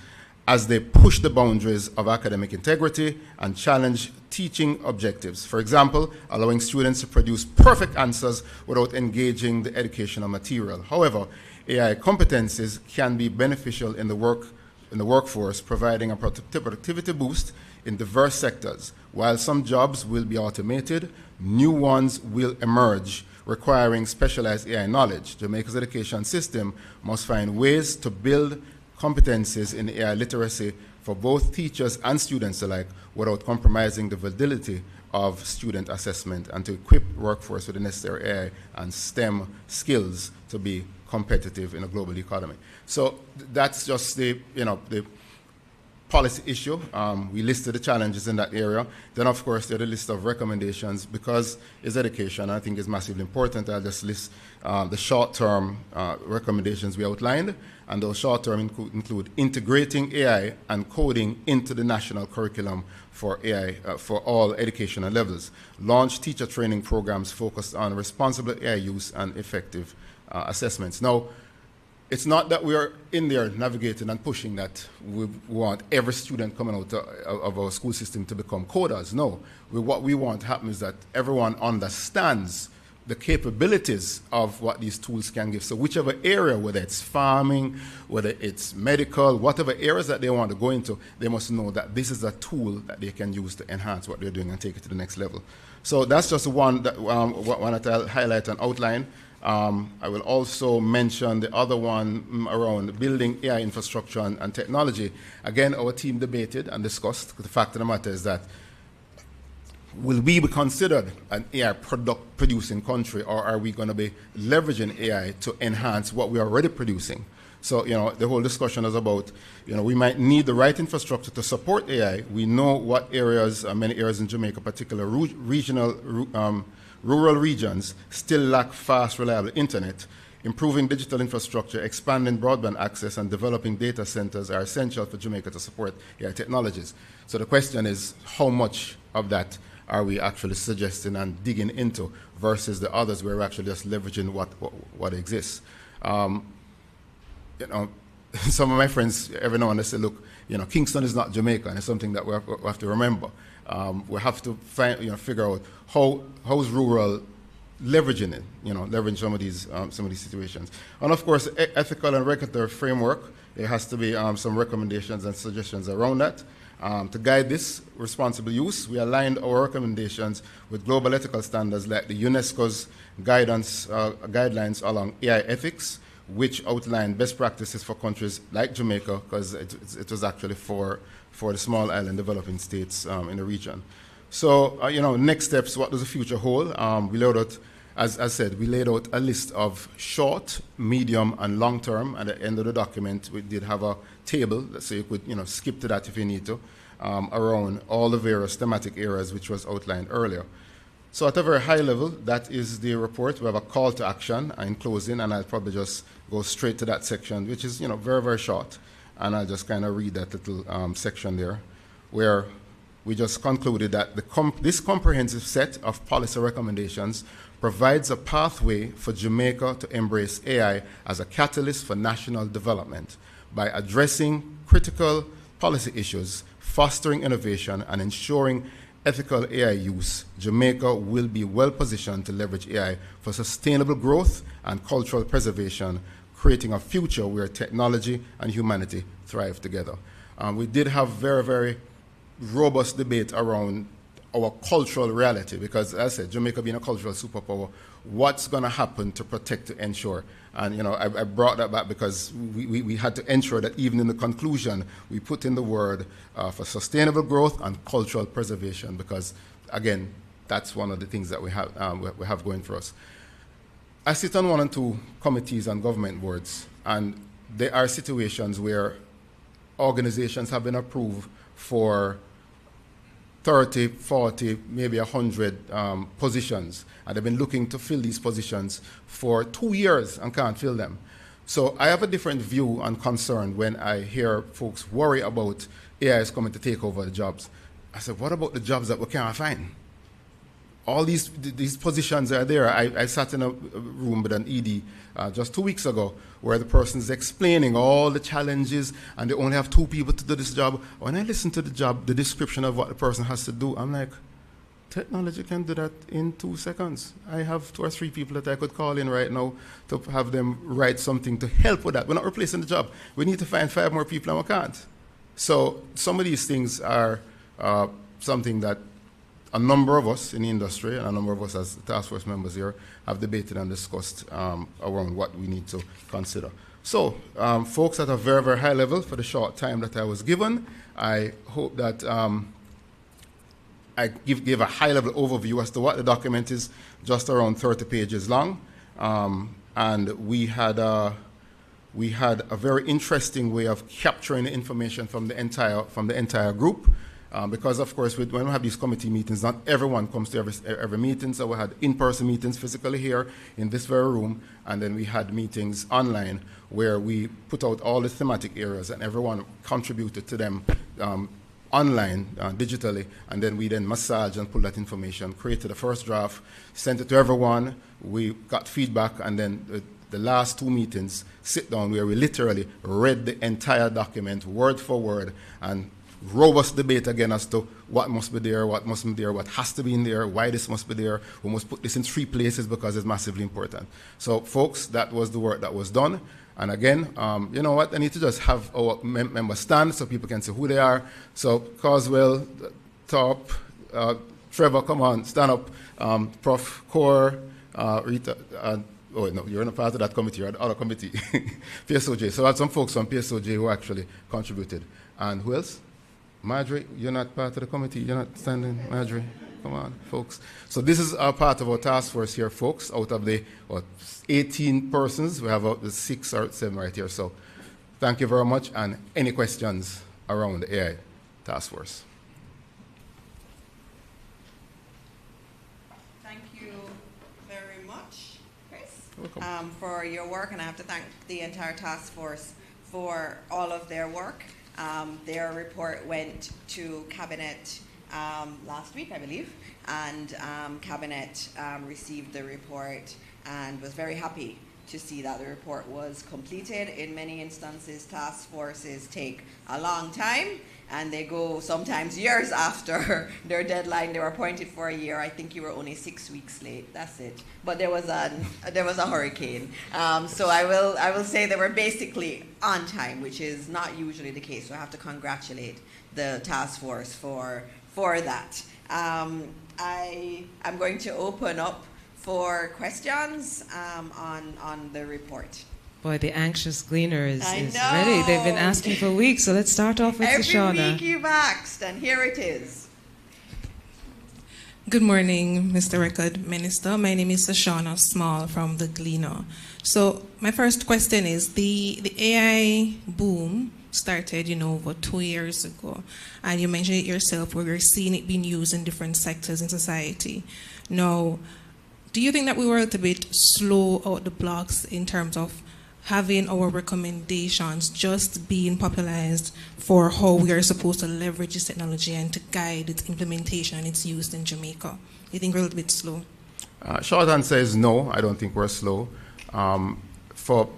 as they push the boundaries of academic integrity and challenge teaching objectives. For example, allowing students to produce perfect answers without engaging the educational material. However, AI competencies can be beneficial in the workforce, providing a productivity boost in diverse sectors. While some jobs will be automated, new ones will emerge, requiring specialized AI knowledge. Jamaica's education system must find ways to build competencies in AI literacy for both teachers and students alike without compromising the validity of student assessment, and to equip workforce with the necessary AI and STEM skills to be competitive in a global economy. So that's just the policy issue. We listed the challenges in that area. Then, of course, there's a list of recommendations. Because it's education, I think is massively important. I'll just list the short-term recommendations we outlined, and those short-term include integrating AI and coding into the national curriculum for AI for all educational levels. Launch teacher training programs focused on responsible AI use and effective assessments. Now, it's not that we are in there navigating and pushing that we want every student coming out of our school system to become coders. No, what we want to happen is that everyone understands the capabilities of what these tools can give. So whichever area, whether it's farming, whether it's medical, whatever areas that they want to go into, they must know that this is a tool that they can use to enhance what they're doing and take it to the next level. So that's just one that I'll highlight and outline. I will also mention the other one around building AI infrastructure and technology. Again, our team debated and discussed. The fact of the matter is that will we be considered an AI producing country, or are we going to be leveraging AI to enhance what we are already producing? So, the whole discussion is about, we might need the right infrastructure to support AI. We know what areas, many areas in Jamaica, particularly rural regions, still lack fast, reliable internet. Improving digital infrastructure, expanding broadband access, and developing data centers are essential for Jamaica to support AI technologies. So the question is, how much of that are we actually suggesting and digging into versus the others where we're actually just leveraging what exists? Some of my friends every now and then say, look, Kingston is not Jamaica, and it's something that we have to remember. We have to figure out how's rural leveraging it, leveraging some of these situations. And of course, ethical and regulatory framework, there has to be some recommendations and suggestions around that. To guide this responsible use, we aligned our recommendations with global ethical standards like the UNESCO's guidelines along AI ethics, which outline best practices for countries like Jamaica, because it was actually for the small island developing states in the region. So, next steps, what does the future hold? We laid out, as I said, we laid out a list of short, medium, and long term. At the end of the document, we did have a table, so you could, skip to that if you need to, around all the various thematic areas which was outlined earlier. So at a very high level, that is the report. We have a call to action in closing, and I'll probably just go straight to that section, which is, very, very short. And I'll just kind of read that little section there, where we just concluded that this comprehensive set of policy recommendations provides a pathway for Jamaica to embrace AI as a catalyst for national development by addressing critical policy issues, fostering innovation, and ensuring ethical AI use. Jamaica will be well positioned to leverage AI for sustainable growth and cultural preservation, creating a future where technology and humanity thrive together. We did have very, very robust debate around our cultural reality, because as I said, Jamaica being a cultural superpower, what's going to happen to protect, to ensure? And I brought that back because we had to ensure that even in the conclusion, we put in the word for sustainable growth and cultural preservation, because again, that's one of the things that we have going for us. I sit on 1 and 2 committees and government boards, and there are situations where organizations have been approved for 30, 40, maybe 100 positions, and they've been looking to fill these positions for 2 years and can't fill them. So I have a different view and concern when I hear folks worry about AI is coming to take over the jobs. I said, what about the jobs that we can't find? All these positions are there. I sat in a room with an ED just 2 weeks ago where the person is explaining all the challenges and they only have 2 people to do this job. When I listen to the job, the description of what the person has to do, I'm like, technology can do that in 2 seconds. I have 2 or 3 people that I could call in right now to have them write something to help with that. We're not replacing the job. We need to find 5 more people and we can't. So some of these things are something that a number of us in the industry and a number of us as task force members here have debated and discussed around what we need to consider. So, folks, at a very, very high level for the short time that I was given, I hope that I give a high-level overview as to what the document is, just around 30 pages long. And we had a very interesting way of capturing the information from the entire group. Because, of course, when we have these committee meetings, not everyone comes to every meeting. So we had in-person meetings physically here in this very room, and then we had meetings online where we put out all the thematic areas, and everyone contributed to them online, digitally, and then we massaged and pulled that information, created a first draft, sent it to everyone. We got feedback, and then the last 2 meetings, sit down where we literally read the entire document word for word, and robust debate again as to what must be there, what mustn't be there, what has to be in there, why this must be there. We must put this in 3 places because it's massively important. So, folks, that was the work that was done. And again, you know what? I need to just have our members stand so people can see who they are. So, Carswell, Top, Trevor, come on, stand up. Prof. Core, Rita, oh, no, you're not part of that committee, you're the other committee, PSOJ. So I had some folks from PSOJ who actually contributed. And who else? Marjorie, you're not part of the committee, you're not standing, Marjorie? Come on, folks. So this is a part of our task force here, folks. Out of the 18 persons, we have 6 or 7 right here. So thank you very much. And any questions around the AI task force? Thank you very much, Chris, for your work. And I have to thank the entire task force for all of their work. Their report went to Cabinet last week, I believe, and Cabinet received the report and was very happy to see that the report was completed. In many instances, task forces take a long time, and they go sometimes years after their deadline. They were appointed for a year. I think you were only 6 weeks late. That's it. But there was a hurricane. So I will say they were basically on time, which is not usually the case. So I have to congratulate the task force for that. I'm going to open up for questions on the report. Boy, the anxious gleaner is ready. They've been asking for weeks, so let's start off with Shoshana. Every week you've asked, and here it is. Good morning, Mr. Record Minister. My name is Shoshana Small from the Gleaner. So my first question is, the AI boom started, over 2 years ago, and you mentioned it yourself, where you're seeing it being used in different sectors in society. Now, do you think that we were a little bit slow out the blocks in terms of having our recommendations just being popularized for how we are supposed to leverage this technology and to guide its implementation and its use in Jamaica? Do you think we're a little bit slow? Short answer is no, I don't think we're slow. For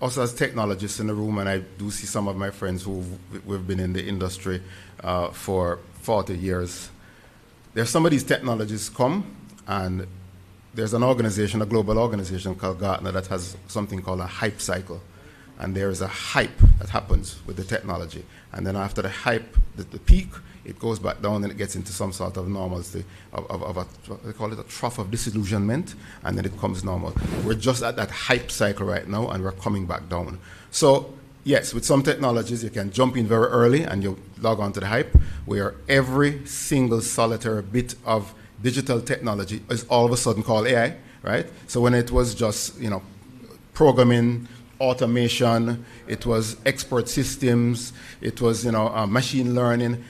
us as technologists in the room, and I do see some of my friends who've been in the industry for 40 years, there's some of these technologies come, and there's an organization, a global organization called Gartner, that has something called a hype cycle. And there is a hype that happens with the technology. And then after the hype, the peak, it goes back down and it gets into some sort of normalcy, they call it a trough of disillusionment, and then it comes normal. We're just at that hype cycle right now, and we're coming back down. So yes, with some technologies, you can jump in very early and you log on to the hype, where every single solitary bit of digital technology is all of a sudden called AI, right? So when it was just, programming, automation, it was expert systems, it was, machine learning,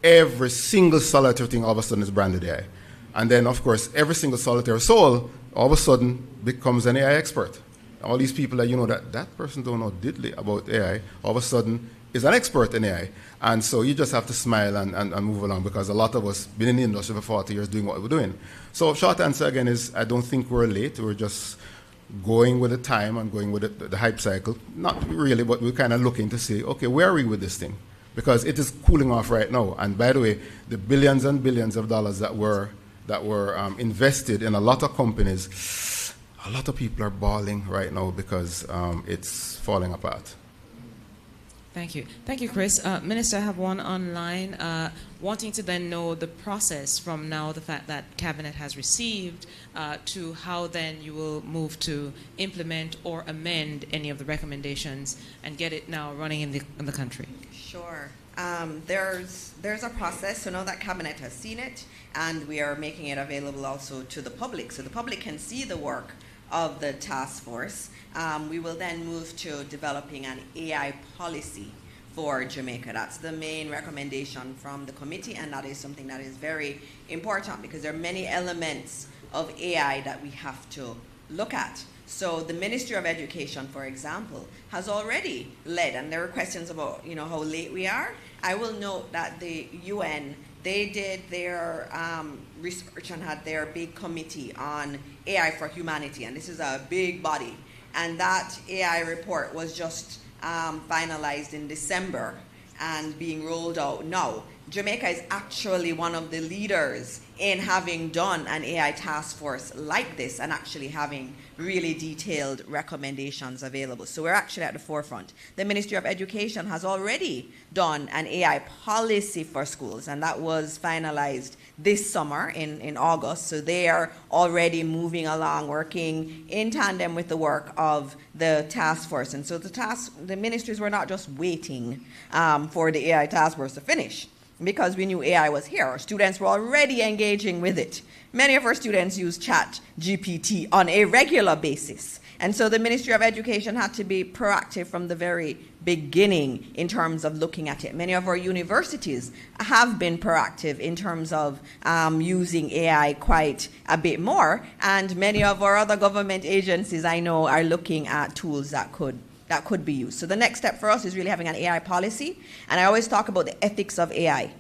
every single solitary thing all of a sudden is branded AI. And then, of course, every single solitary soul all of a sudden becomes an AI expert. All these people that that person don't know diddly about AI, all of a sudden is an expert in AI. And so you just have to smile and move along, because a lot of us been in the industry for 40 years doing what we're doing. So short answer again is, I don't think we're late. We're just going with the time and going with the hype cycle. Not really, but we're kind of looking to see, okay, where are we with this thing? Because it is cooling off right now. And by the way, the billions and billions of dollars that were invested in a lot of companies, a lot of people are bawling right now because it's falling apart. Thank you. Thank you, Chris. Minister, I have one online wanting to then know the process from now, the fact that Cabinet has received, to how then you will move to implement or amend any of the recommendations and get it now running in the country. Sure. There's a process. So now that Cabinet has seen it, and we are making it available also to the public, so the public can see the work of the task force. We will then move to developing an AI policy for Jamaica. That's the main recommendation from the committee, and that is something that is very important, because there are many elements of AI that we have to look at. So the Ministry of Education, for example, has already led, and there are questions about how late we are. I will note that the UN, they did their research and had their big committee on AI for humanity, and this is a big body. And that AI report was just finalized in December and being rolled out now. Jamaica is actually one of the leaders in having done an AI task force like this and actually having really detailed recommendations available. So we're actually at the forefront. The Ministry of Education has already done an AI policy for schools, and that was finalized this summer in August. So they are already moving along, working in tandem with the work of the task force. And so the ministries were not just waiting for the AI task force to finish. because we knew AI was here. Our students were already engaging with it. Many of our students use ChatGPT on a regular basis. And so the Ministry of Education had to be proactive from the very beginning in terms of looking at it. Many of our universities have been proactive in terms of using AI quite a bit more. And many of our other government agencies, I know, are looking at tools that could be used. So the next step for us is really having an AI policy. And I always talk about the ethics of AI.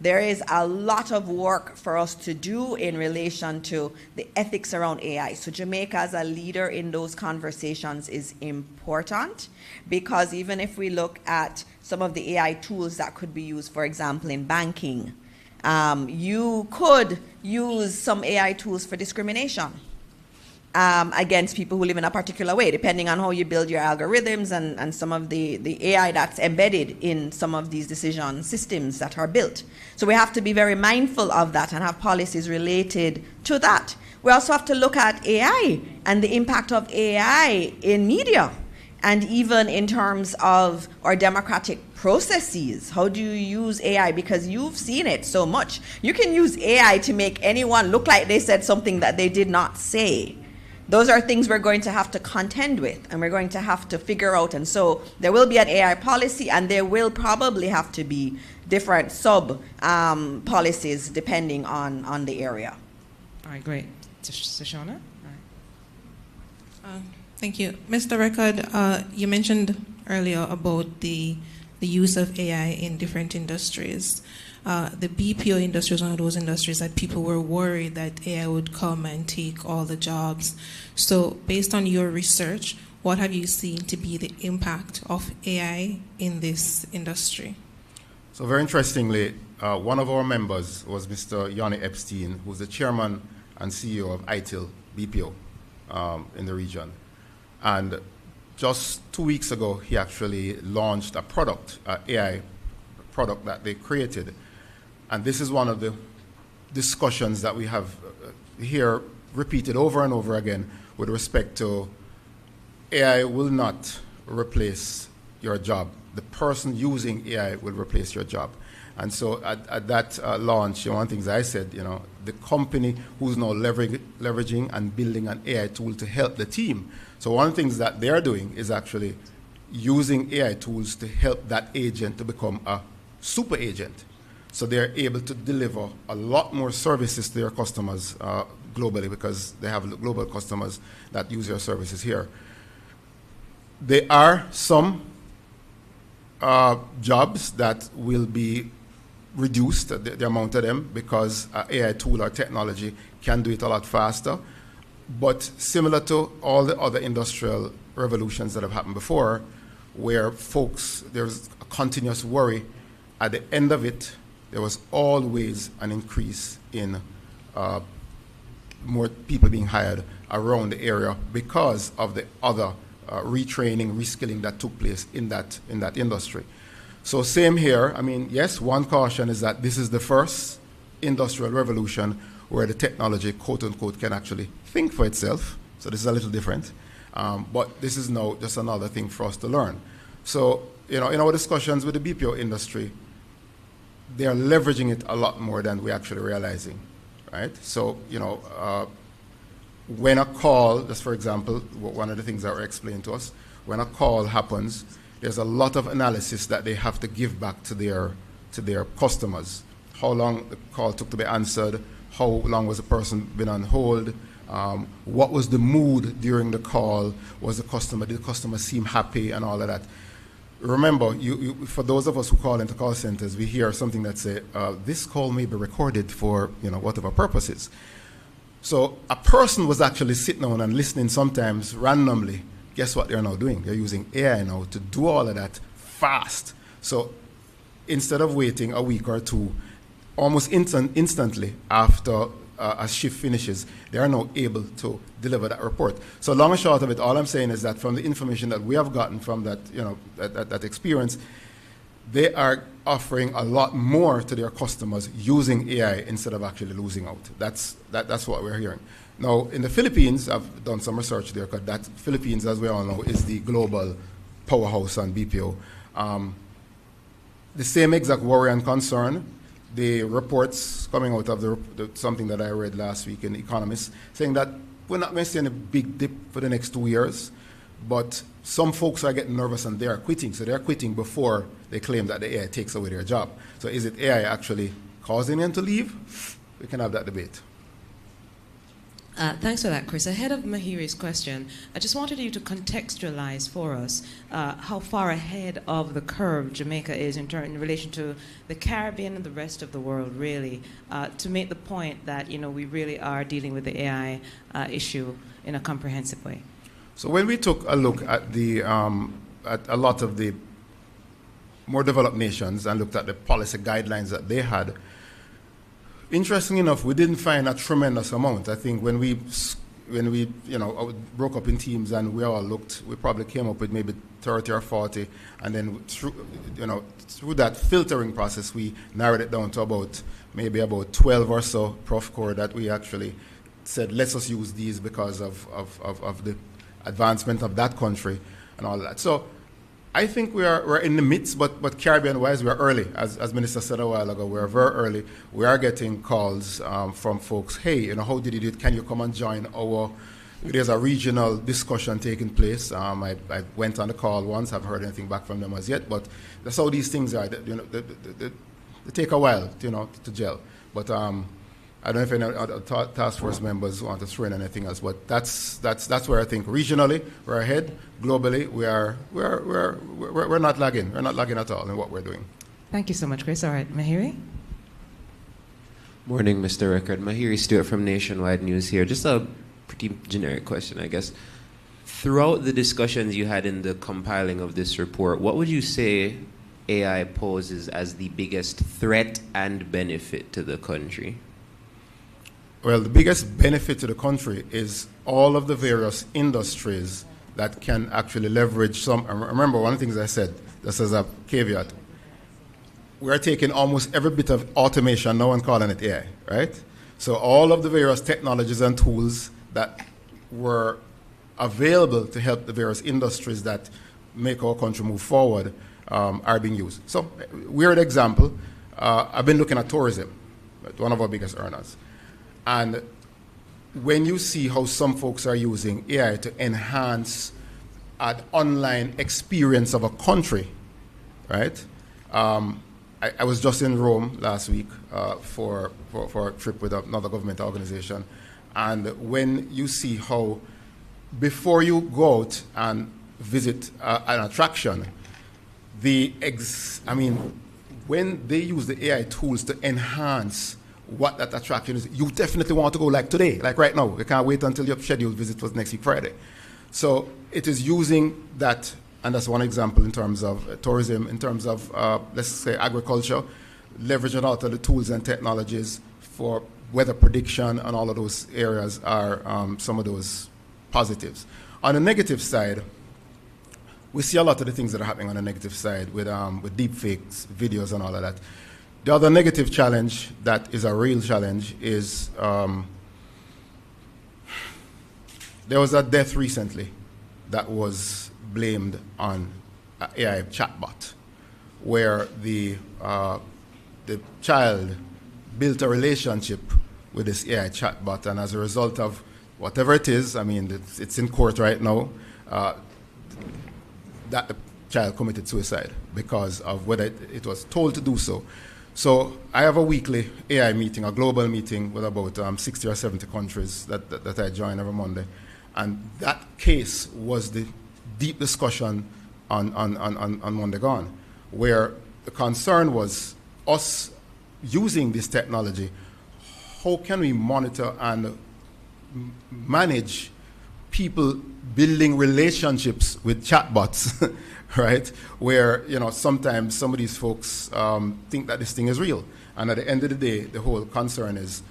There is a lot of work for us to do in relation to the ethics around AI. So Jamaica as a leader in those conversations is important, because even if we look at some of the AI tools that could be used, for example, in banking, you could use some AI tools for discrimination against people who live in a particular way, depending on how you build your algorithms and some of the AI that's embedded in some of these decision systems that are built. So we have to be very mindful of that and have policies related to that. We also have to look at AI and the impact of AI in media, and even in terms of our democratic processes. How do you use AI? Because you've seen it so much. You can use AI to make anyone look like they said something that they did not say. Those are things we're going to have to contend with, and we're going to have to figure out. And so there will be an AI policy, and there will probably have to be different policies depending on the area. All right, great. Shoshana? Thank you. Mr. Record, you mentioned earlier about the use of AI in different industries. The BPO industry is one of those industries that people were worried that AI would come and take all the jobs. So based on your research, what have you seen to be the impact of AI in this industry? So very interestingly, one of our members was Mr. Yanni Epstein, who's the chairman and CEO of ITIL BPO in the region. And just 2 weeks ago, he actually launched a product, an AI product that they created. And this is one of the discussions that we have here repeated over and over again with respect to AI will not replace your job. The person using AI will replace your job. And so at that launch, one of the things I said, the company who's now leveraging and building an AI tool to help the team. So one of the things that they're doing is actually using AI tools to help that agent to become a super agent. So they're able to deliver a lot more services to their customers globally, because they have global customers that use their services here. There are some jobs that will be reduced, the amount of them, because AI tool or technology can do it a lot faster. But similar to all the other industrial revolutions that have happened before, where there's a continuous worry, at the end of it, there was always an increase in more people being hired around the area because of the other retraining, reskilling that took place in that industry. So same here. I mean, yes, one caution is that this is the first industrial revolution where the technology, quote unquote, can actually think for itself. So this is a little different. But this is now just another thing for us to learn. So, in our discussions with the BPO industry, they are leveraging it a lot more than we're actually realizing, right? So, when a call, just for example, one of the things that were explained to us, when a call happens, there's a lot of analysis that they have to give back to their customers. How long the call took to be answered, how long was the person been on hold, what was the mood during the call, did the customer seem happy, and all of that. Remember, for those of us who call into call centers, we hear something that say, this call may be recorded for whatever purposes. So a person was actually sitting down and listening sometimes randomly. Guess what they're now doing? They're using AI now to do all of that fast. So instead of waiting a week or two, almost instantly after a shift finishes, they are now able to deliver that report. So long and short of it, all I'm saying is that from the information that we have gotten from that, that experience, they are offering a lot more to their customers using AI instead of actually losing out. That's what we're hearing. Now, in the Philippines, I've done some research there, because that Philippines, as we all know, is the global powerhouse on BPO. the same exact worry and concern. The reports coming out of something that I read last week in The Economist saying that we're not going to see any big dip for the next 2 years, but some folks are getting nervous and they are quitting. So they're quitting before they claim that the AI takes away their job. So is it AI actually causing them to leave? We can have that debate. Thanks for that, Chris. Ahead of Mahiri's question, I just wanted you to contextualize for us how far ahead of the curve Jamaica is in relation to the Caribbean and the rest of the world, really, to make the point that, you know, we really are dealing with the AI issue in a comprehensive way. So when we took a look at at a lot of the more developed nations and looked at the policy guidelines that they had, interesting enough, we didn't find a tremendous amount. I think when we broke up in teams and we all looked, we probably came up with maybe 30 or 40, and then through that filtering process, we narrowed it down to about 12 or so Prof Core that we actually said, let's just use these because of the advancement of that country and all that. So I think we're in the midst, but Caribbean-wise, we're early. As Minister said a while ago, we're very early. We are getting calls from folks, hey, how did you do it? Can you come and join our... There's a regional discussion taking place. I went on the call once. I haven't heard anything back from them as yet, but that's how these things are. They take a while, to gel. But I don't know if any other task force members want to throw in anything else, but that's where I think regionally we're ahead. Globally, we're not lagging. We're not lagging at all in what we're doing. Thank you so much, Chris. All right, Mahiri. Morning, Mr. Record. Mahiri Stewart from Nationwide News here. Just a pretty generic question, I guess. Throughout the discussions you had in the compiling of this report, what would you say AI poses as the biggest threat and benefit to the country? Well, the biggest benefit to the country is all of the various industries that can actually leverage some. Remember, one of the things I said, just as a caveat, we're taking almost every bit of automation now and calling it AI, right? So all of the various technologies and tools that were available to help the various industries that make our country move forward are being used. So, weird example, I've been looking at tourism, one of our biggest earners. And when you see how some folks are using AI to enhance an online experience of a country, right? I was just in Rome last week for a trip with another government organization. And when you see how, before you go out and visit an attraction, when they use the AI tools to enhance what that attraction is, you definitely want to go like today, like right now. You can't wait until your scheduled visit was next week Friday. So it is using that, and that's one example in terms of tourism, in terms of, let's say, agriculture, leveraging out of the tools and technologies for weather prediction and all of those areas are some of those positives. On the negative side, we see a lot of the things that are happening on the negative side with deep fakes, videos and all of that. The other negative challenge that is a real challenge is there was a death recently that was blamed on an AI chatbot, where the child built a relationship with this AI chatbot, and as a result of whatever it is, it's in court right now, that the child committed suicide because of whether it was told to do so. So I have a weekly AI meeting, a global meeting with about 60 or 70 countries that I join every Monday. And that case was the deep discussion on Monday gone, where the concern was us using this technology. How can we monitor and manage people building relationships with chatbots, right? Where, sometimes some of these folks think that this thing is real. And at the end of the day, the whole concern is,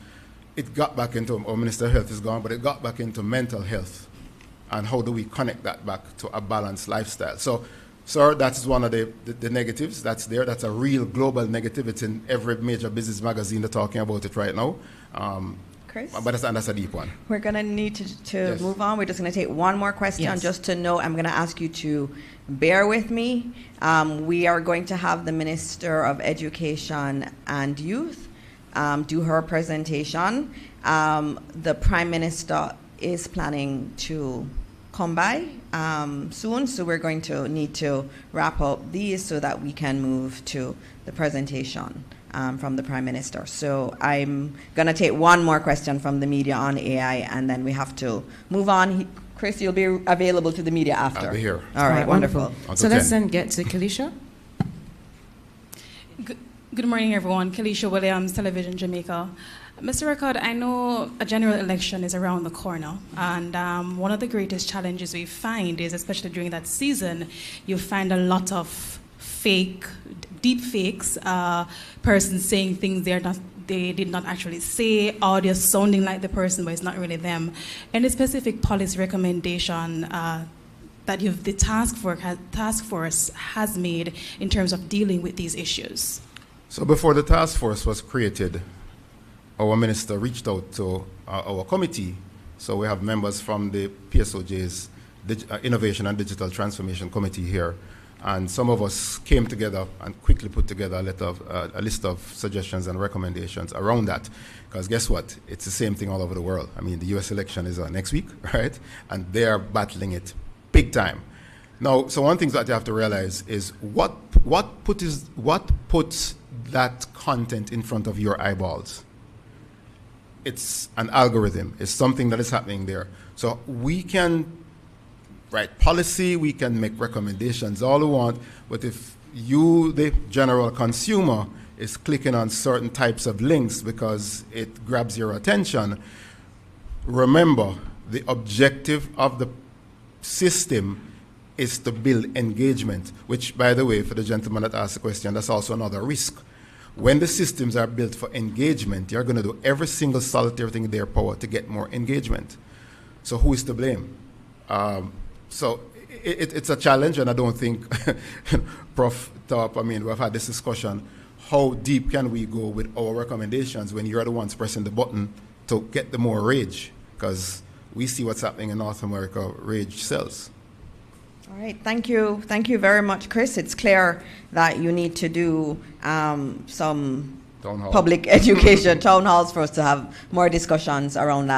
it got back into, our Minister of Health is gone, but it got back into mental health. And how do we connect that back to a balanced lifestyle? So, sir, that's one of the negatives that's there. That's a real global negative. It's in every major business magazine. They're talking about it right now. Chris? But that's a deep one. We're going to need to move on. We're just going to take one more question. Just to note, I'm going to ask you to bear with me. We are going to have the Minister of Education and Youth do her presentation. The Prime Minister is planning to come by soon, so we're going to need to wrap up these so that we can move to the presentation from the Prime Minister. So I'm going to take one more question from the media on AI, and then we have to move on. Chris, you'll be available to the media after. I'll be here. All right, wonderful. So let's then get to Kalisha. Good morning, everyone. Kalisha Williams, Television Jamaica. Mr. Record, I know a general election is around the corner, and one of the greatest challenges we find is, especially during that season, you find a lot of deep fakes, persons saying things they did not actually say, audio sounding like the person, but it's not really them. Any specific policy recommendation that the task force has made in terms of dealing with these issues? So before the task force was created, our minister reached out to our committee. So we have members from the PSOJ's Innovation and Digital Transformation Committee here. And some of us came together and quickly put together a list of suggestions and recommendations around that. Because guess what? It's the same thing all over the world. I mean, the US election is next week, right? And they're battling it big time. Now, so one thing that you have to realize is what puts that content in front of your eyeballs? It's an algorithm. It's something that is happening there. So we can write policy, we can make recommendations all we want, but if you, the general consumer, is clicking on certain types of links because it grabs your attention, remember, the objective of the system is to build engagement, which, by the way, for the gentleman that asked the question, that's also another risk. When the systems are built for engagement, you're going to do every single solitary thing in their power to get more engagement. So who is to blame? So it's a challenge, and I don't think Prof. Thorpe, I mean, we've had this discussion. How deep can we go with our recommendations when you're the ones pressing the button to get the more rage? Because we see what's happening in North America, rage sells. All right, thank you. Thank you very much, Chris. It's clear that you need to do some public education town halls for us to have more discussions around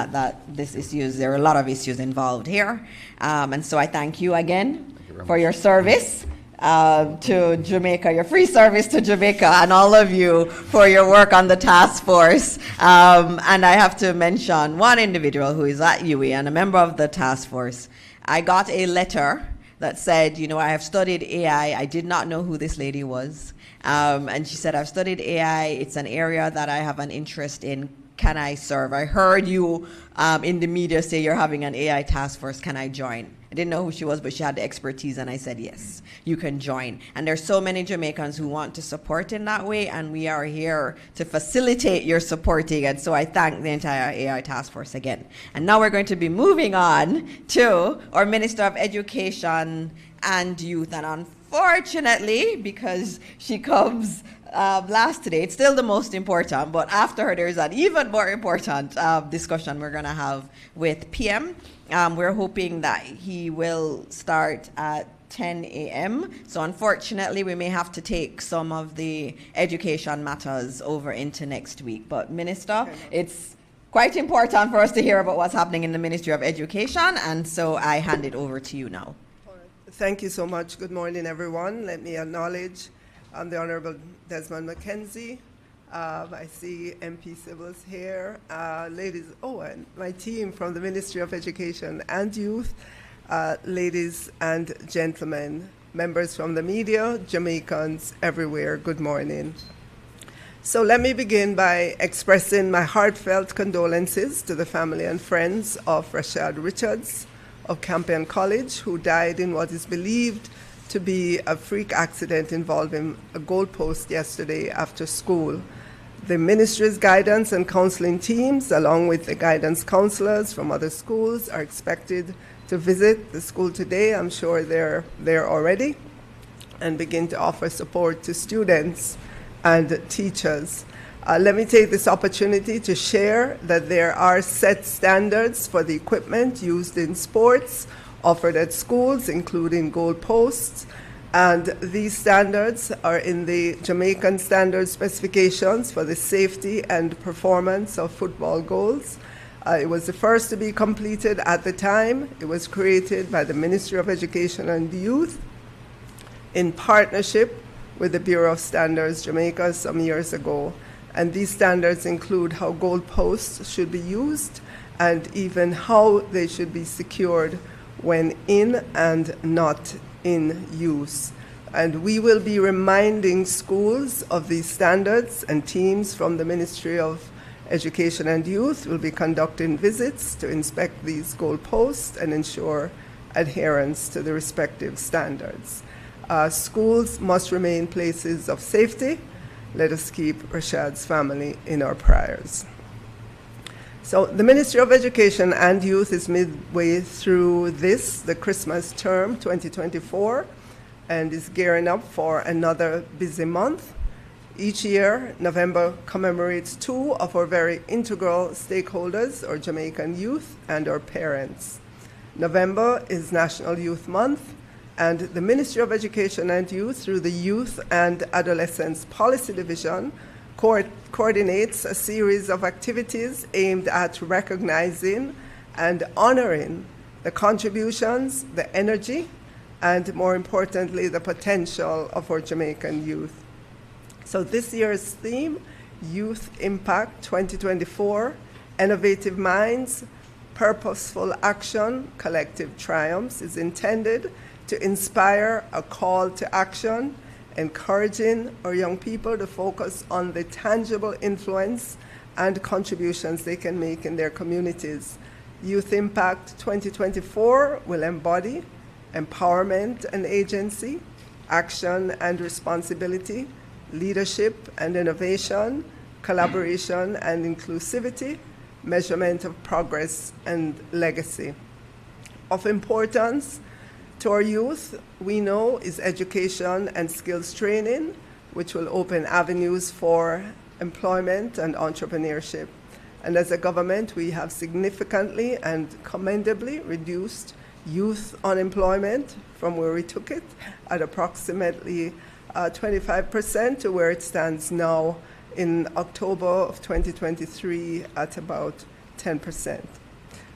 this issues. There are a lot of issues involved here. And so I thank you again for your service to Jamaica, your free service to Jamaica, and all of you for your work on the task force. And I have to mention one individual who is at UWI and a member of the task force. I got a letter that said, you know, I have studied AI. I did not know who this lady was. And she said, I've studied AI. It's an area that I have an interest in. Can I serve? I heard you in the media say you're having an AI task force. Can I join? I didn't know who she was, but she had the expertise, and I said, yes, you can join. And there's so many Jamaicans who want to support in that way, and we are here to facilitate your supporting. And so I thank the entire AI task force again. And now we're going to be moving on to our Minister of Education and Youth. And unfortunately, because she comes last today, it's still the most important, but after her, there's an even more important discussion we're going to have with PM. We're hoping that he will start at 10 a.m. So unfortunately, we may have to take some of the education matters over into next week. But Minister, it's quite important for us to hear about what's happening in the Ministry of Education, and so I hand it over to you now. Thank you so much. Good morning, everyone. Let me acknowledge the Honorable Desmond McKenzie. I see MP Sybil's here. Ladies, and my team from the Ministry of Education and Youth, ladies and gentlemen, members from the media, Jamaicans everywhere, good morning. So let me begin by expressing my heartfelt condolences to the family and friends of Rashad Richards of Campion College, who died in what is believed to be a freak accident involving a goalpost yesterday after school. The ministry's guidance and counseling teams, along with the guidance counselors from other schools, are expected to visit the school today. I'm sure they're there already, and begin to offer support to students and teachers. Let me take this opportunity to share that there are set standards for the equipment used in sports offered at schools, including goal posts. And these standards are in the Jamaican Standard Specifications for the safety and performance of football goals. It was the first to be completed at the time. It was created by the Ministry of Education and Youth in partnership with the Bureau of Standards Jamaica some years ago. And these standards include how goal posts should be used and even how they should be secured when in and not in use. And we will be reminding schools of these standards, and teams from the Ministry of Education and Youth will be conducting visits to inspect these goal posts and ensure adherence to the respective standards. Schools must remain places of safety. Let us keep Rashad's family in our prayers. So the Ministry of Education and Youth is midway through the Christmas term 2024, and is gearing up for another busy month. Each year, November commemorates two of our very integral stakeholders, our Jamaican youth and our parents. November is National Youth Month, and the Ministry of Education and Youth, through the Youth and Adolescents Policy Division, coordinates a series of activities aimed at recognizing and honoring the contributions, the energy, and more importantly, the potential of our Jamaican youth. So this year's theme, Youth Impact 2024, Innovative Minds, Purposeful Action, Collective Triumphs, is intended to inspire a call to action, encouraging our young people to focus on the tangible influence and contributions they can make in their communities. Youth Impact 2024 will embody empowerment and agency, action and responsibility, leadership and innovation, collaboration and inclusivity, measurement of progress and legacy. Of importance to our youth, we know, is education and skills training, which will open avenues for employment and entrepreneurship. And as a government, we have significantly and commendably reduced youth unemployment from where we took it at approximately 25% to where it stands now in October of 2023 at about 10%.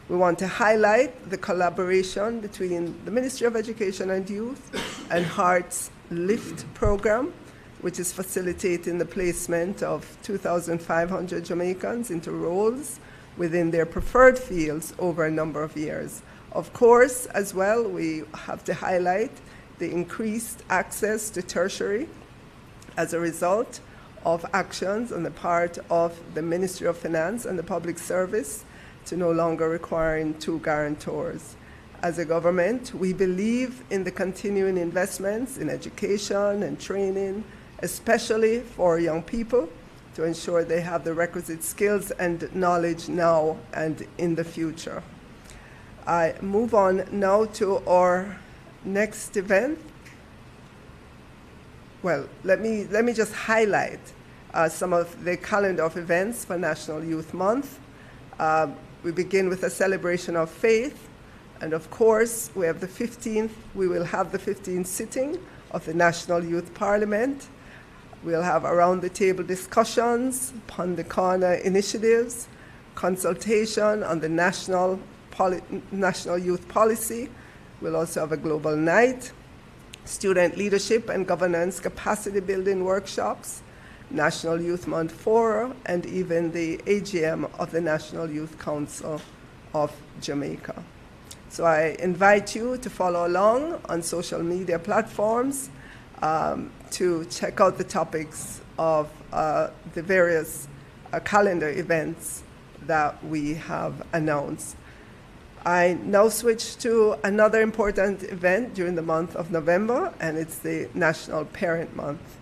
We want to highlight the collaboration between the Ministry of Education and Youth and HEART's LIFT program, which is facilitating the placement of 2,500 Jamaicans into roles within their preferred fields over a number of years. Of course, as well, we have to highlight the increased access to tertiary as a result of actions on the part of the Ministry of Finance and the Public Service to no longer requiring two guarantors. As a government, we believe in the continuing investments in education and training, especially for young people, to ensure they have the requisite skills and knowledge now and in the future. I move on now to our next event. Well, let me just highlight some of the calendar of events for National Youth Month. We begin with a celebration of faith, and of course, we have we will have the 15th sitting of the National Youth Parliament. We'll have around the table discussions upon the corner initiatives, consultation on the national youth policy. We'll also have a global night, student leadership and governance capacity building workshops, National Youth Month Forum, and even the AGM of the National Youth Council of Jamaica. So I invite you to follow along on social media platforms to check out the topics of the various calendar events that we have announced. I now switch to another important event during the month of November, and it's the National Parent Month.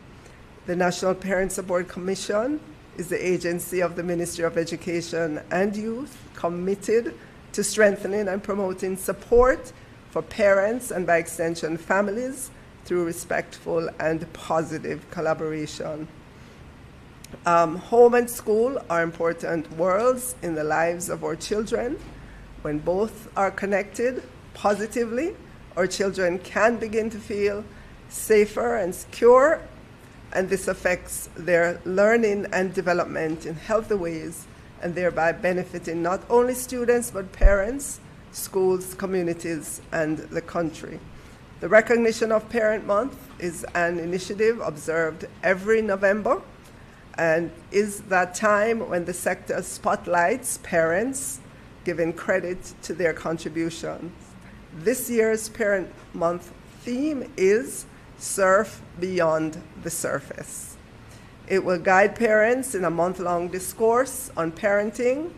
The National Parent Support Commission is the agency of the Ministry of Education and Youth committed to strengthening and promoting support for parents and, by extension, families through respectful and positive collaboration. Home and school are important worlds in the lives of our children. When both are connected positively, our children can begin to feel safer and secure, and this affects their learning and development in healthy ways, and thereby benefiting not only students but parents, schools, communities, and the country. The recognition of Parent Month is an initiative observed every November and is that time when the sector spotlights parents, giving credit to their contributions. This year's Parent Month theme is Surf Beyond the Surface. It will guide parents in a month-long discourse on parenting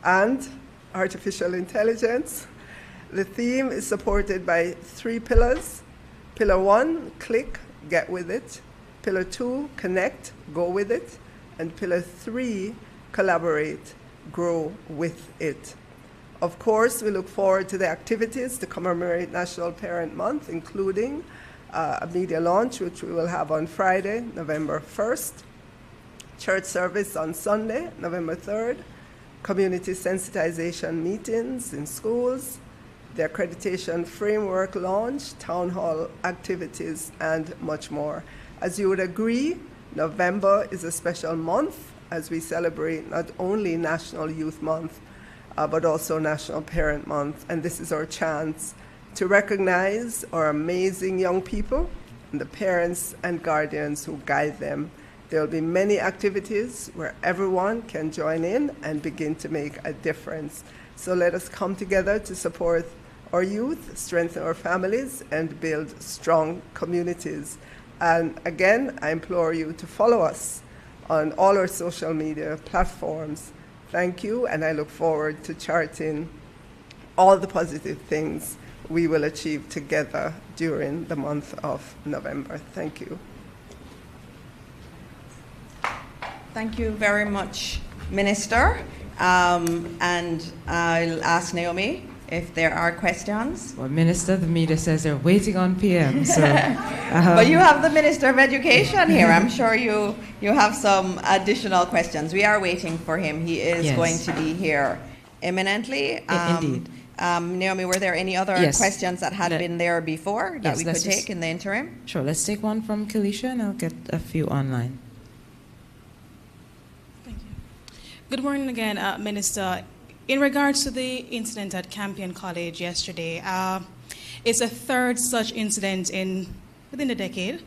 and artificial intelligence. The theme is supported by 3 pillars. Pillar 1, click, get with it. Pillar 2, connect, go with it. And Pillar 3, collaborate, grow with it. Of course, we look forward to the activities to commemorate National Parent Month, including a media launch, which we will have on Friday, November 1st, church service on Sunday, November 3rd, community sensitization meetings in schools, the accreditation framework launch, town hall activities, and much more. As you would agree, November is a special month as we celebrate not only National Youth Month, but also National Parent Month. And this is our chance to recognize our amazing young people and the parents and guardians who guide them. There will be many activities where everyone can join in and begin to make a difference. So let us come together to support our youth, strengthen our families, and build strong communities. And again, I implore you to follow us on all our social media platforms. Thank you, and I look forward to charting all the positive things we will achieve together during the month of November. Thank you. Thank you very much, Minister. And I'll ask Naomi if there are questions. Well, Minister, the media says they're waiting on PM. So, but you have the Minister of Education here. I'm sure you have some additional questions. We are waiting for him. He is going to be here imminently. Indeed. Naomi, were there any other questions that had been there before that we could take in the interim? Sure, let's take one from Kalisha and I'll get a few online. Thank you. Good morning again, Minister. In regards to the incident at Campion College yesterday, it's a third such incident within a decade,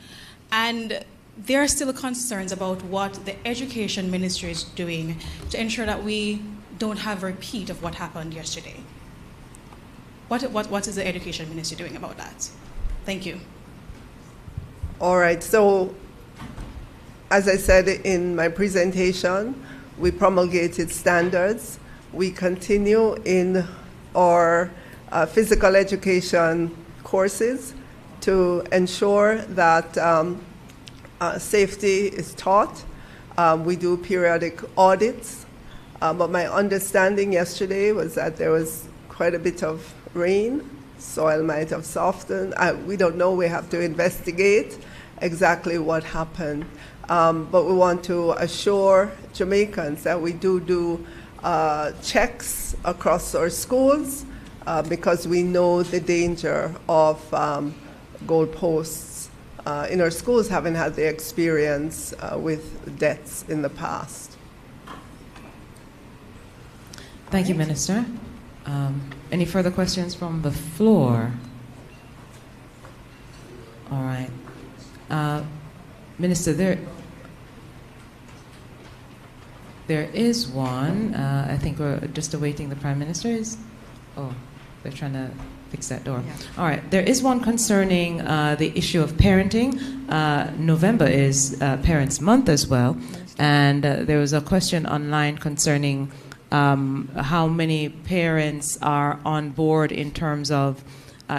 and there are still concerns about what the Education Ministry is doing to ensure that we don't have a repeat of what happened yesterday. What is the Education Ministry doing about that? Thank you. All right, so as I said in my presentation, we promulgated standards. We continue in our physical education courses to ensure that safety is taught. We do periodic audits, but my understanding yesterday was that there was quite a bit of rain. Soil might have softened. We don't know. We have to investigate exactly what happened. But we want to assure Jamaicans that we do checks across our schools because we know the danger of goalposts in our schools, having had the experience with deaths in the past. Thank you, Minister. Any further questions from the floor? All right. Minister, there is one. I think we're just awaiting the Prime Minister. They're trying to fix that door. Yeah. All right. There is one concerning the issue of parenting. November is Parents' Month as well. And there was a question online concerning how many parents are on board in terms of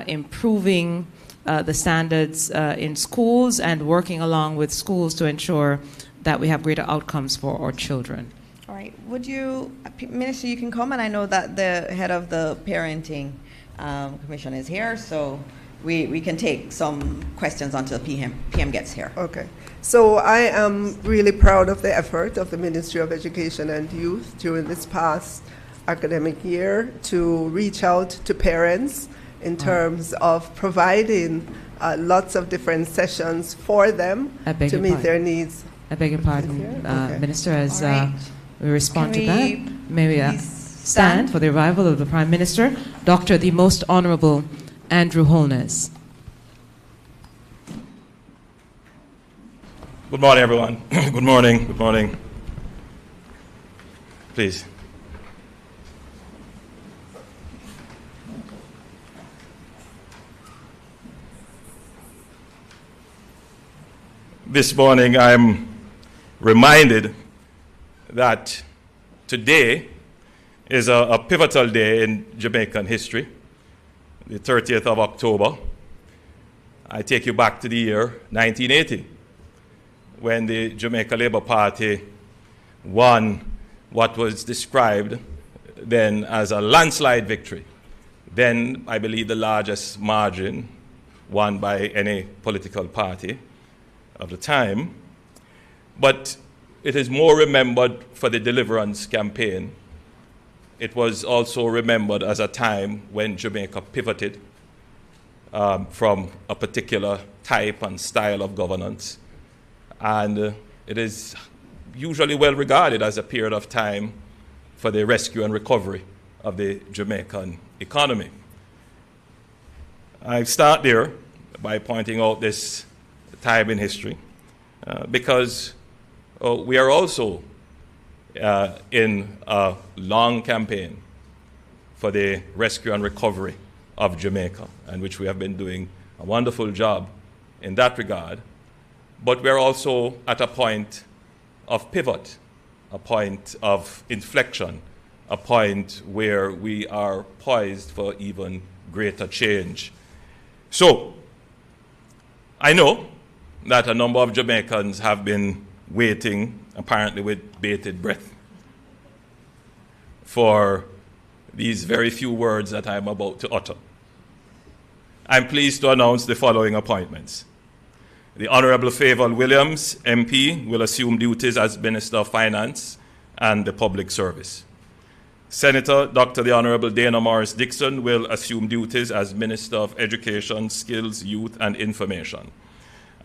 improving the standards in schools and working along with schools to ensure that we have greater outcomes for our children. All right. Would you, Minister, you can comment. I know that the head of the Parenting Commission is here, so we can take some questions until PM gets here. Okay. So I am really proud of the effort of the Ministry of Education and Youth during this past academic year to reach out to parents in terms of providing lots of different sessions for them to meet their needs. I beg your pardon, Okay. Minister, as right. we respond Can to that, we may we please stand for the arrival of the Prime Minister, Dr. the Most Honorable Andrew Holness. Good morning, everyone. Good morning. Good morning. Please. This morning, I'm reminded that today is a pivotal day in Jamaican history, the 30th of October. I take you back to the year 1980, when the Jamaica Labour Party won what was described then as a landslide victory. Then, I believe, the largest margin won by any political party of the time. But it is more remembered for the Deliverance campaign. It was also remembered as a time when Jamaica pivoted from a particular type and style of governance. And it is usually well regarded as a period of time for the rescue and recovery of the Jamaican economy. I start there by pointing out this time in history because we are also in a long campaign for the rescue and recovery of Jamaica, and which we have been doing a wonderful job in that regard. But we're also at a point of pivot, a point of inflection, a point where we are poised for even greater change. So, I know that a number of Jamaicans have been waiting, apparently with bated breath, for these very few words that I'm about to utter. I'm pleased to announce the following appointments. The Honourable Favour Williams, MP, will assume duties as Minister of Finance and the Public Service. Senator Dr. the Honourable Dana Morris Dixon will assume duties as Minister of Education, Skills, Youth and Information.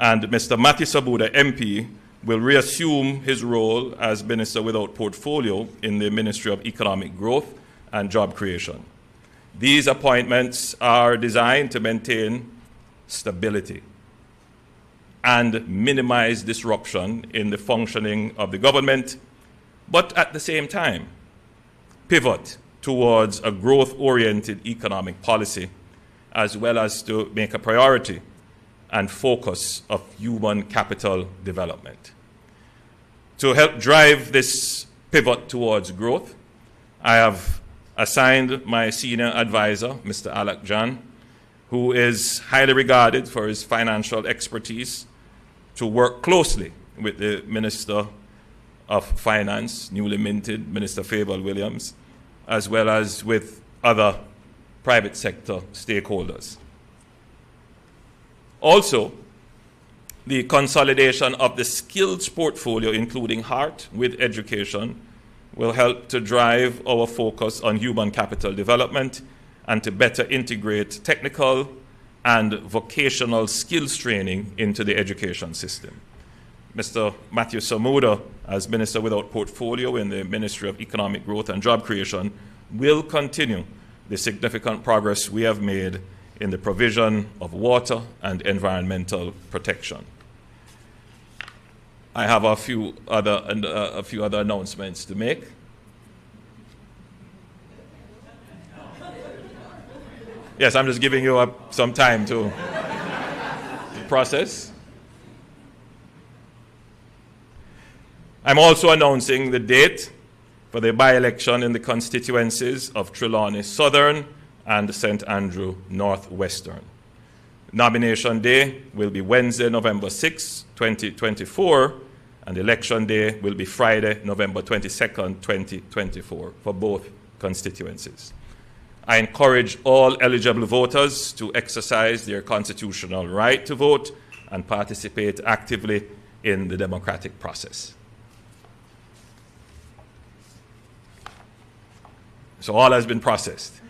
And Mr. Matthew Sabuda, MP, will reassume his role as Minister without portfolio in the Ministry of Economic Growth and Job Creation. These appointments are designed to maintain stability and minimize disruption in the functioning of the government, but at the same time, pivot towards a growth-oriented economic policy, as well as to make a priority and focus of human capital development. To help drive this pivot towards growth, I have assigned my senior advisor, Mr. Alec Jan, who is highly regarded for his financial expertise, to work closely with the Minister of Finance, newly minted Minister Favour Williams, as well as with other private sector stakeholders. Also, the consolidation of the skills portfolio, including heart with education, will help to drive our focus on human capital development and to better integrate technical and vocational skills training into the education system. Mr. Matthew Samuda, as Minister without portfolio in the Ministry of Economic Growth and Job Creation, will continue the significant progress we have made in the provision of water and environmental protection. I have a few other announcements to make. Yes, I'm just giving you some time to process. I'm also announcing the date for the by-election in the constituencies of Trelawney Southern and St. Andrew Northwestern. Nomination day will be Wednesday, November 6, 2024, and election day will be Friday, November 22nd, 2024, for both constituencies. I encourage all eligible voters to exercise their constitutional right to vote and participate actively in the democratic process. So all has been processed.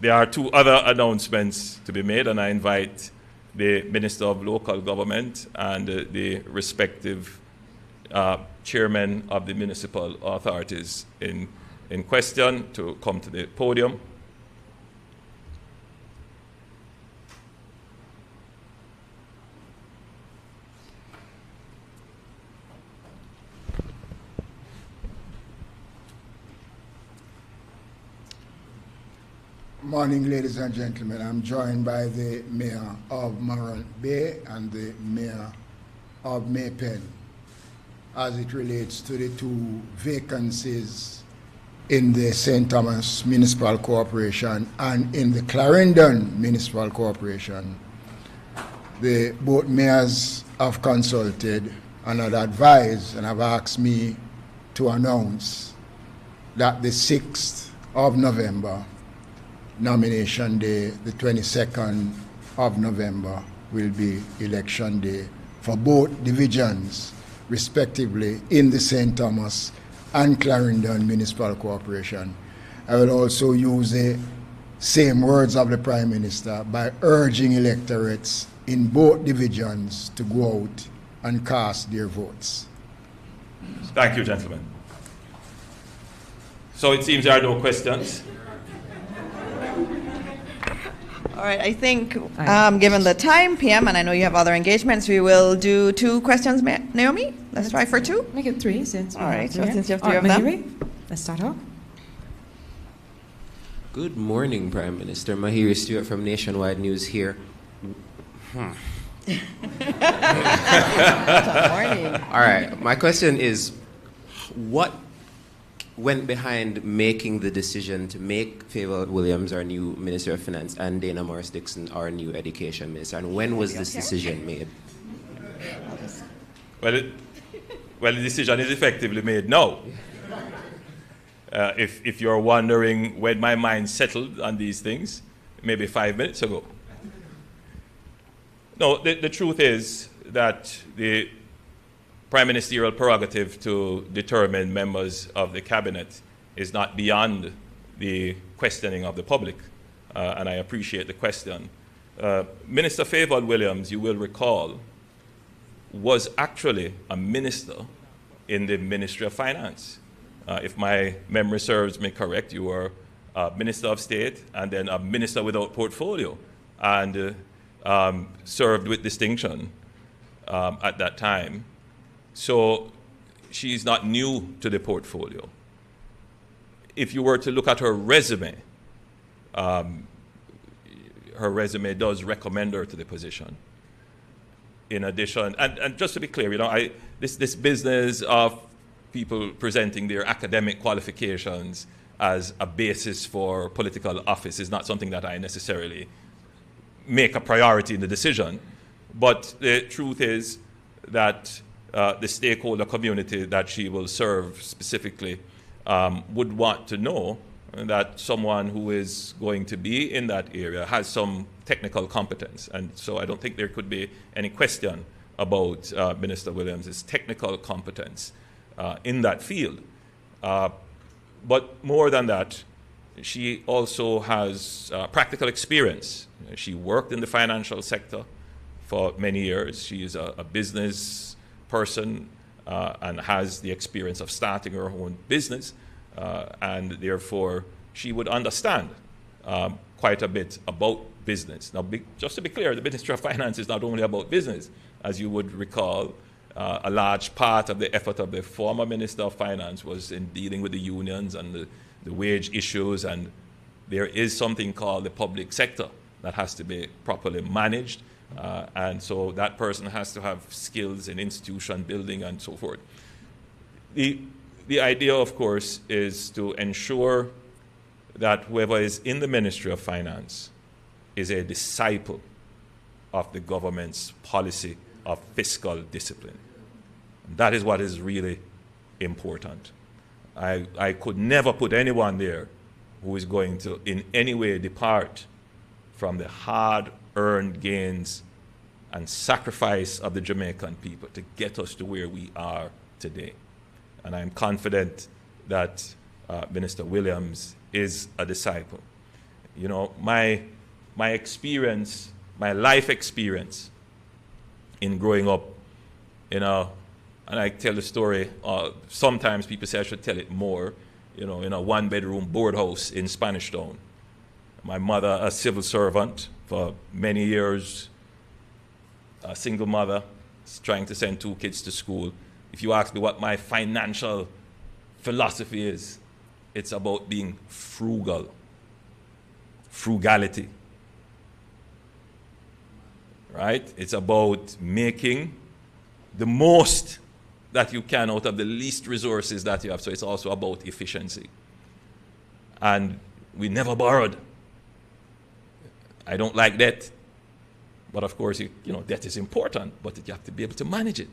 There are 2 other announcements to be made, and I invite the Minister of Local Government and the respective chairmen of the municipal authorities in question to come to the podium. Morning, ladies and gentlemen. I'm joined by the Mayor of Morant Bay and the Mayor of May Pen as it relates to the 2 vacancies in the St. Thomas Municipal Corporation and in the Clarendon Municipal Corporation. Both mayors have consulted and have advised and have asked me to announce that the 6th of November, nomination day, the 22nd of November, will be election day for both divisions, respectively, in the St. Thomas and Clarendon Municipal Corporation. I will also use the same words of the Prime Minister by urging electorates in both divisions to go out and cast their votes. Thank you, gentlemen. So it seems there are no questions. All right, I think given the time, PM, and I know you have other engagements, we will do 2 questions, Naomi? Let's try for 2. Make it 3 since we All right, have so 3. since you have All 3 right, of them. Mahiri, let's start off. Good morning, Prime Minister. Mahiri Stewart from Nationwide News here. Good morning. All right, my question is, what went behind making the decision to make Favour Williams our new Minister of Finance and Dana Morris Dixon our new Education Minister, and when was this decision made? Well, the decision is effectively made now. If you're wondering when my mind settled on these things, maybe 5 minutes ago. No, the truth is that the Prime Ministerial prerogative to determine members of the cabinet is not beyond the questioning of the public, and I appreciate the question. Minister Favour Williams, you will recall, was actually a minister in the Ministry of Finance. If my memory serves me correct, you were a Minister of State and then a Minister without portfolio, and served with distinction at that time. So she's not new to the portfolio. If you were to look at her resume does recommend her to the position. In addition, and just to be clear, this business of people presenting their academic qualifications as a basis for political office is not something that I necessarily make a priority in the decision. But the truth is that the stakeholder community that she will serve specifically would want to know that someone who is going to be in that area has some technical competence. And so I don't think there could be any question about Minister Williams' technical competence in that field. But more than that, she also has practical experience. She worked in the financial sector for many years. She is a business person and has the experience of starting her own business, and therefore she would understand quite a bit about business. Now, just to be clear, the Ministry of Finance is not only about business. As you would recall, a large part of the effort of the former Minister of Finance was in dealing with the unions and the wage issues, and there is something called the public sector that has to be properly managed. And so that person has to have skills in institution building and so forth. The idea, of course, is to ensure that whoever is in the Ministry of Finance is a disciple of the government's policy of fiscal discipline. That is what is really important. I could never put anyone there who is going to in any way depart from the hard-earned gains and sacrifice of the Jamaican people to get us to where we are today. And I'm confident that Minister Williams is a disciple. You know, my experience, my life experience in growing up in a, and I tell the story, sometimes people say I should tell it more, you know, in a one-bedroom board house in Spanish Town. My mother, a civil servant for many years, a single mother, trying to send 2 kids to school. If you ask me what my financial philosophy is, it's about being frugal. Frugality. Right? It's about making the most that you can out of the least resources that you have. So it's also about efficiency. And we never borrowed. I don't like debt. But of course, you know, debt is important, but you have to be able to manage it.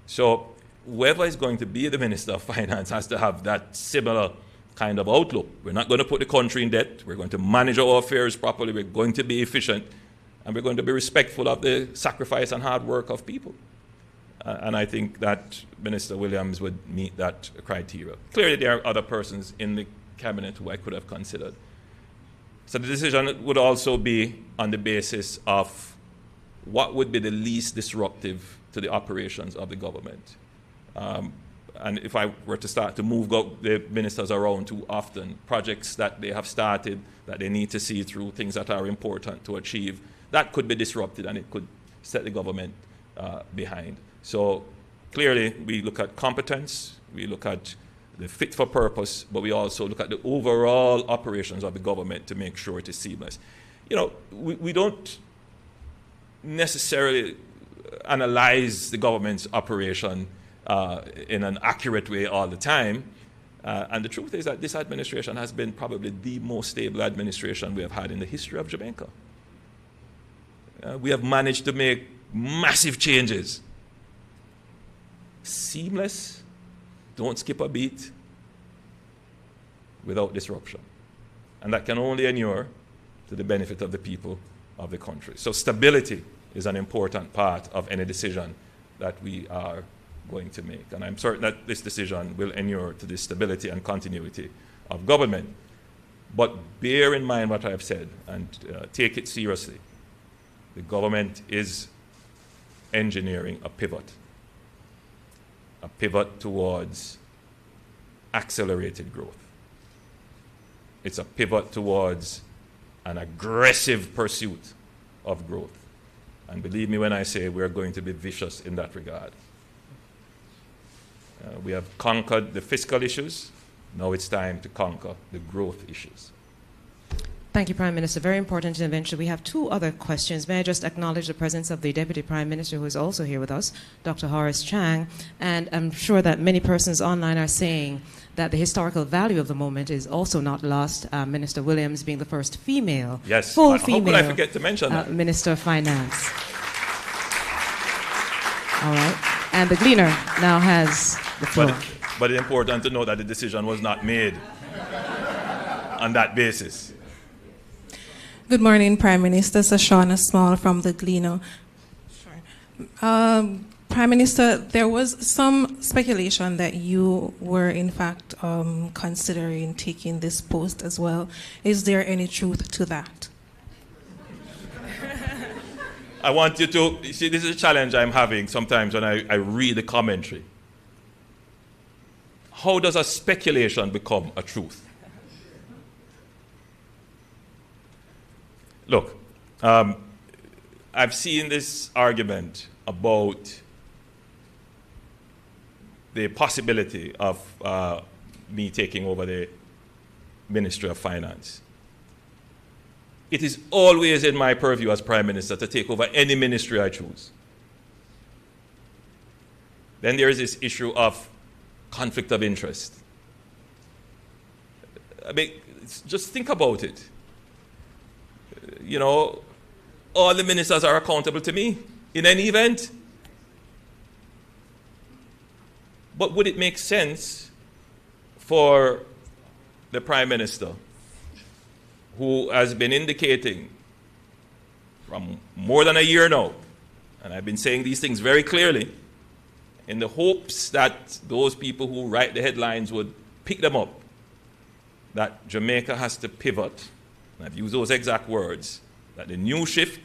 So whoever is going to be the Minister of Finance has to have that similar kind of outlook. We're not going to put the country in debt. We're going to manage our affairs properly. We're going to be efficient. And we're going to be respectful of the sacrifice and hard work of people. And I think that Minister Williams would meet that criteria. Clearly, there are other persons in the cabinet who I could have considered. So the decision would also be on the basis of what would be the least disruptive to the operations of the government. And if I were to start to move the ministers around too often, projects that they have started, that they need to see through, things that are important to achieve, that could be disrupted and it could set the government behind. So clearly we look at competence, we look at the fit for purpose, but we also look at the overall operations of the government to make sure it is seamless. You know, we don't necessarily analyze the government's operation in an accurate way all the time. And the truth is that this administration has been probably the most stable administration we have had in the history of Jamaica. We have managed to make massive changes. Seamless, don't skip a beat, without disruption. And that can only inure to the benefit of the people of the country. So stability is an important part of any decision that we are going to make. And I'm certain that this decision will inure to the stability and continuity of government. But bear in mind what I have said and take it seriously. The government is engineering a pivot towards accelerated growth. It's a pivot towards an aggressive pursuit of growth. And believe me when I say we're going to be vicious in that regard. We have conquered the fiscal issues. Now it's time to conquer the growth issues. Thank you, Prime Minister. Very important intervention. We have 2 other questions. May I just acknowledge the presence of the Deputy Prime Minister, who is also here with us, Dr. Horace Chang. And I'm sure that many persons online are saying that the historical value of the moment is also not lost. Minister Williams being the first female, full female, how could I forget to mention that? Minister of Finance. All right. And the Gleaner now has the floor. But it's important to know that the decision was not made on that basis. Good morning, Prime Minister. Sashana Small from the Gleaner. Prime Minister, there was some speculation that you were in fact considering taking this post as well. Is there any truth to that? I want you to, you see, this is a challenge I'm having sometimes when I read the commentary. How does a speculation become a truth? Look, I've seen this argument about the possibility of me taking over the Ministry of Finance. It is always in my purview as Prime Minister to take over any ministry I choose. Then there is this issue of conflict of interest. I mean, just think about it. You know, all the ministers are accountable to me in any event. But would it make sense for the Prime Minister who has been indicating from more than a year now, and I've been saying these things very clearly, in the hopes that those people who write the headlines would pick them up, that Jamaica has to pivot, and I've used those exact words, that the new shift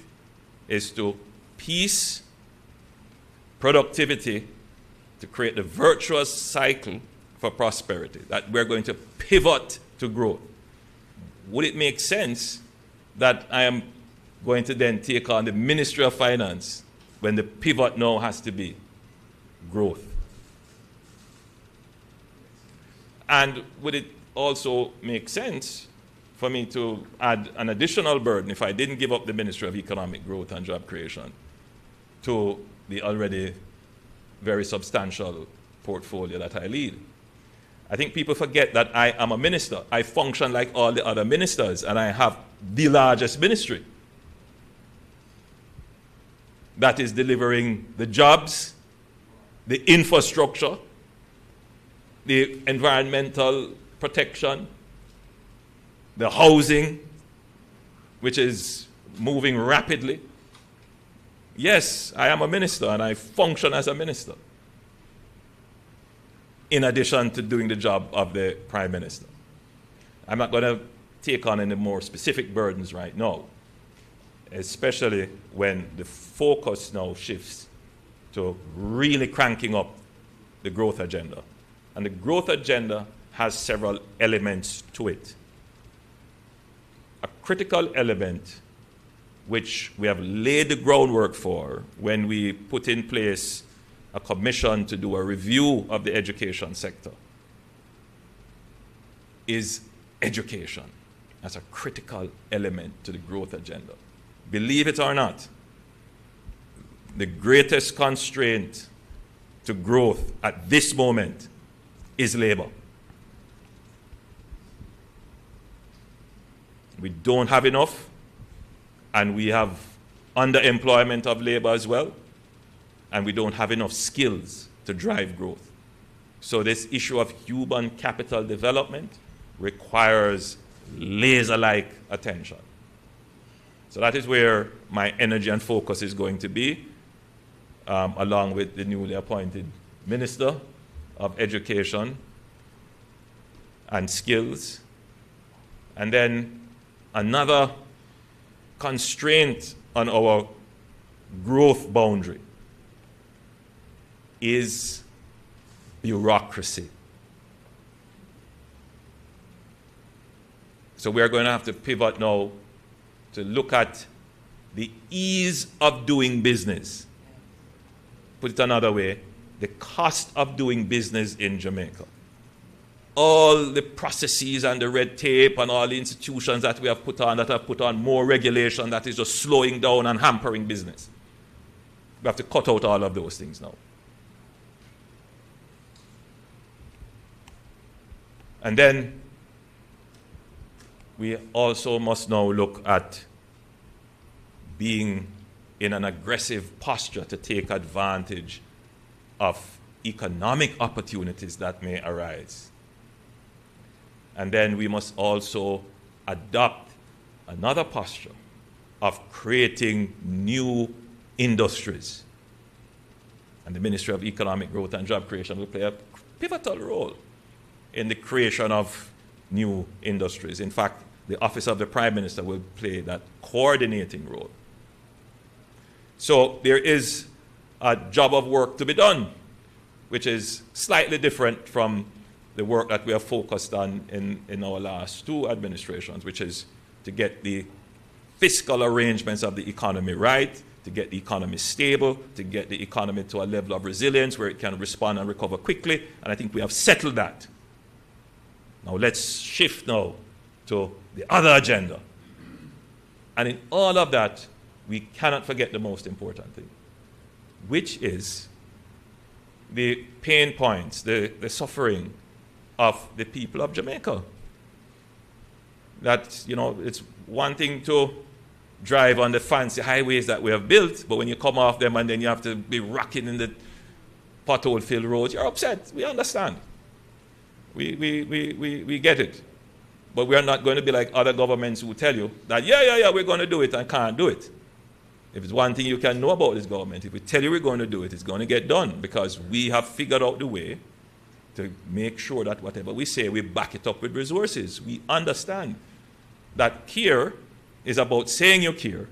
is to peace, productivity, to create the virtuous cycle for prosperity, that we're going to pivot to growth. Would it make sense that I am going to then take on the Ministry of Finance when the pivot now has to be growth? And would it also make sense for me to add an additional burden if I didn't give up the Ministry of Economic Growth and Job Creation to the already very substantial portfolio that I lead? I think people forget that I am a minister. I function like all the other ministers, and I have the largest ministry that is delivering the jobs, the infrastructure, the environmental protection, the housing, which is moving rapidly. Yes, I am a minister, and I function as a minister, in addition to doing the job of the Prime Minister. I'm not going to take on any more specific burdens right now, especially when the focus now shifts to really cranking up the growth agenda. And the growth agenda has several elements to it. A critical element which we have laid the groundwork for when we put in place a commission to do a review of the education sector is education as a critical element to the growth agenda. Believe it or not, the greatest constraint to growth at this moment is labor. We don't have enough, and we have underemployment of labor as well, and we don't have enough skills to drive growth. So this issue of human capital development requires laser-like attention. So that is where my energy and focus is going to be, along with the newly appointed Minister of Education and Skills. And then another constraint on our growth boundary is bureaucracy. So we are going to have to pivot now to look at the ease of doing business. Put it another way, the cost of doing business in Jamaica. All the processes and the red tape and all the institutions that we have put on, that have put on more regulation that is just slowing down and hampering business. We have to cut out all of those things now. And then we also must now look at being in an aggressive posture to take advantage of economic opportunities that may arise. And then we must also adopt another posture of creating new industries. And the Ministry of Economic Growth and Job Creation will play a pivotal role in the creation of new industries. In fact, the Office of the Prime Minister will play that coordinating role. So there is a job of work to be done, which is slightly different from the work that we have focused on in our last two administrations, which is to get the fiscal arrangements of the economy right, to get the economy stable, to get the economy to a level of resilience where it can respond and recover quickly. And I think we have settled that. Now let's shift now to the other agenda. And in all of that, we cannot forget the most important thing, which is the pain points, the suffering of the people of Jamaica. That, you know, it's one thing to drive on the fancy highways that we have built, but when you come off them and then you have to be rocking in the pothole-filled roads, you're upset. We understand. We get it. But we are not going to be like other governments who tell you that, yeah, we're going to do it and can't do it. If it's one thing you can know about this government, if we tell you we're going to do it, it's going to get done, because we have figured out the way to make sure that whatever we say, we back it up with resources. We understand that care is about saying you care,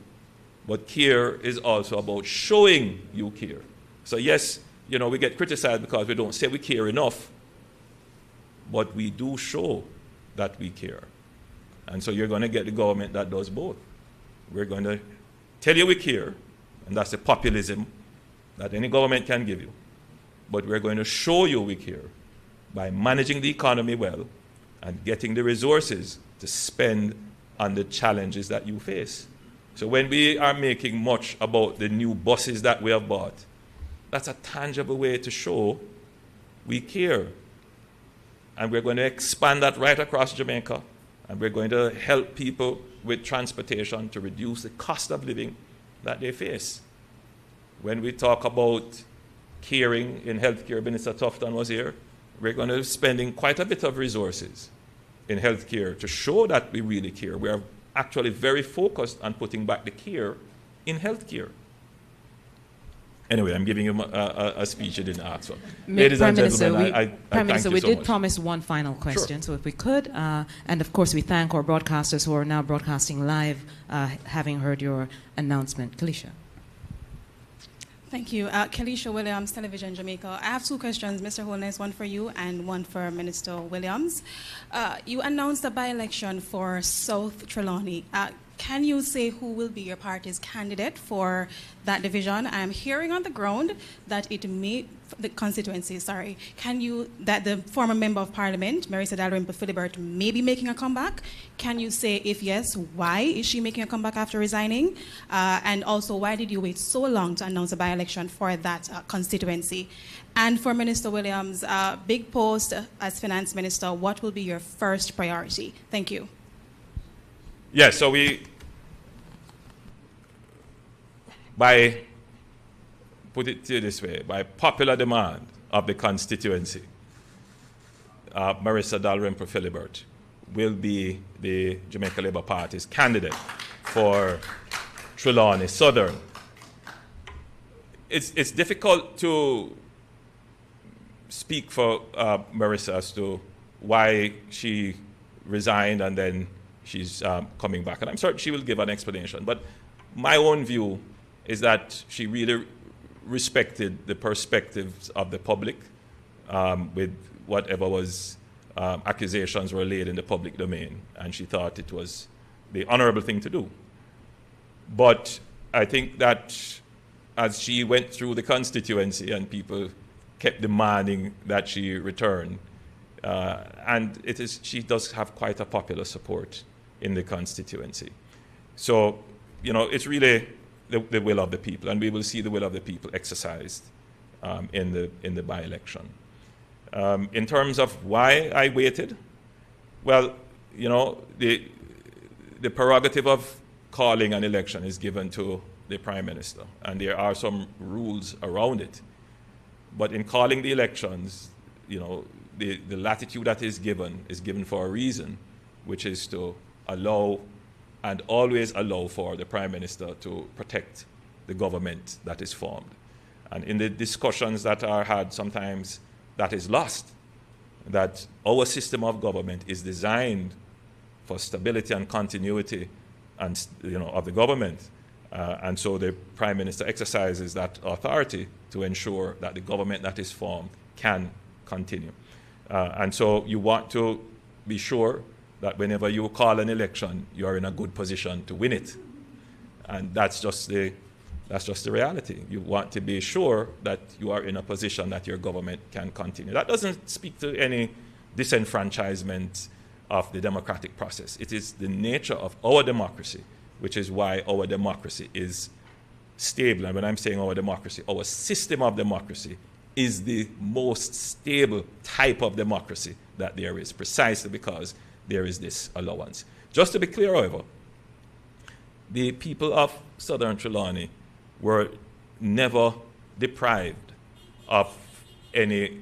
but care is also about showing you care. So yes, we get criticized because we don't say we care enough, but we do show that we care. And so you're going to get the government that does both. We're going to tell you we care, and that's the populism that any government can give you. But we're going to show you we care by managing the economy well and getting the resources to spend on the challenges that you face. So when we are making much about the new buses that we have bought, that's a tangible way to show we care. And we're going to expand that right across Jamaica, and we're going to help people with transportation to reduce the cost of living that they face. When we talk about caring in healthcare, Minister Tufton was here, we're going to be spending quite a bit of resources in healthcare to show that we really care. We are actually very focused on putting back the care in healthcare. Anyway, I'm giving you a speech you didn't ask for. Ladies and gentlemen, I Prime Minister, we so did much. promise one final question, Sure. so if we could, and of course we thank our broadcasters who are now broadcasting live, having heard your announcement. Kalisha. Thank you. Kalisha Williams, Television Jamaica. I have two questions, Mr. Holness, one for you and one for Minister Williams. You announced a by-election for South Trelawney. Can you say who will be your party's candidate for that division? I am hearing on the ground that the constituency, that the former Member of Parliament, Marisa Dalrymple Philibert, may be making a comeback. Can you say, if yes, why is she making a comeback after resigning? And also, why did you wait so long to announce a by-election for that constituency? And for Minister Williams, big post as Finance Minister, what will be your first priority? Thank you. Yes, so put it this way, by popular demand of the constituency, Marisa Dalrymple Philibert will be the Jamaica Labour Party's candidate for Trelawney Southern. It's difficult to speak for Marisa as to why she resigned and then she's coming back. And I'm certain she will give an explanation. But my own view is that she really respected the perspectives of the public with whatever was accusations were laid in the public domain. And she thought it was the honorable thing to do. But I think that as she went through the constituency and people kept demanding that she return, and she does have quite a popular support in the constituency. So, it's really the will of the people, and we will see the will of the people exercised in the by-election. In terms of why I waited, well, the prerogative of calling an election is given to the Prime Minister, and there are some rules around it. But in calling the elections, the latitude that is given for a reason, which is to allow and always allow for the Prime Minister to protect the government that is formed. And in the discussions that are had, sometimes that is lost, that our system of government is designed for stability and continuity and, of the government. And so the Prime Minister exercises that authority to ensure that the government that is formed can continue. And so you want to be sure that whenever you call an election, you are in a good position to win it. And that's just the reality. You want to be sure that you are in a position that your government can continue. That doesn't speak to any disenfranchisement of the democratic process. It is the nature of our democracy, which is why our democracy is stable. And when I'm saying our democracy, our system of democracy is the most stable type of democracy that there is, precisely because there is this allowance. Just to be clear, however, the people of Southern Trelawney were never deprived of any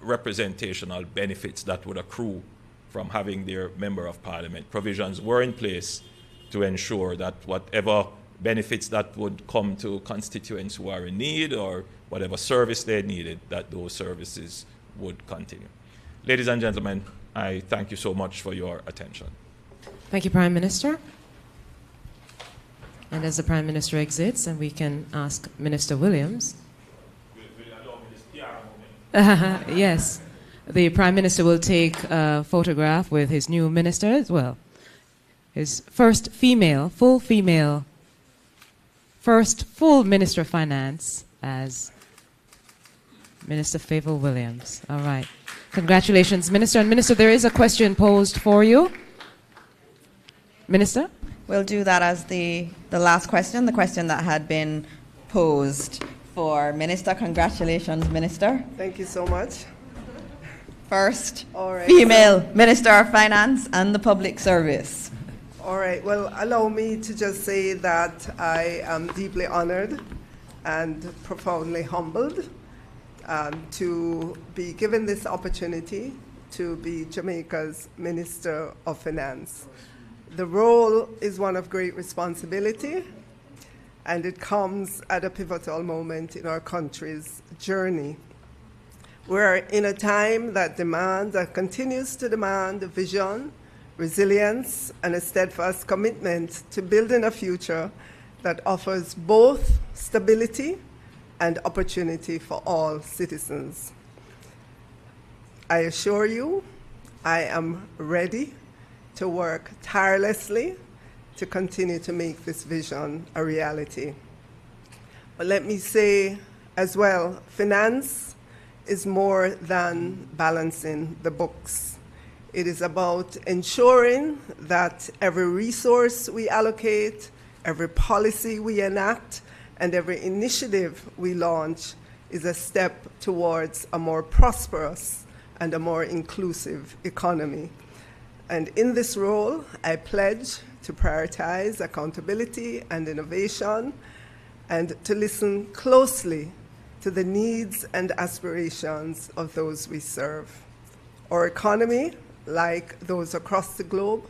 representational benefits that would accrue from having their Member of Parliament. Provisions were in place to ensure that whatever benefits that would come to constituents who are in need or whatever service they needed, that those services would continue. Ladies and gentlemen, I thank you so much for your attention. Thank you, Prime Minister. And as the Prime Minister exits, and we can ask Minister Williams. Will you allow me this PR moment? Yes. The Prime Minister will take a photograph with his new minister as well. His first full Minister of Finance as Minister Favour Williams. All right. Congratulations, Minister. And Minister, there is a question posed for you. Minister? We'll do that as the last question, the question that had been posed for Minister. Congratulations, Minister. Thank you so much. First All right. female Minister of Finance and the Public Service. All right. Well, allow me to just say that I am deeply honored and profoundly humbled to be given this opportunity to be Jamaica's Minister of Finance. The role is one of great responsibility, and it comes at a pivotal moment in our country's journey. We're in a time that continues to demand a vision, resilience, and a steadfast commitment to building a future that offers both stability and opportunity for all citizens. I assure you, I am ready to work tirelessly to continue to make this vision a reality. But let me say as well, finance is more than balancing the books. It is about ensuring that every resource we allocate, every policy we enact, and every initiative we launch is a step towards a more prosperous and a more inclusive economy. And in this role, I pledge to prioritize accountability and innovation and to listen closely to the needs and aspirations of those we serve. Our economy, like those across the globe,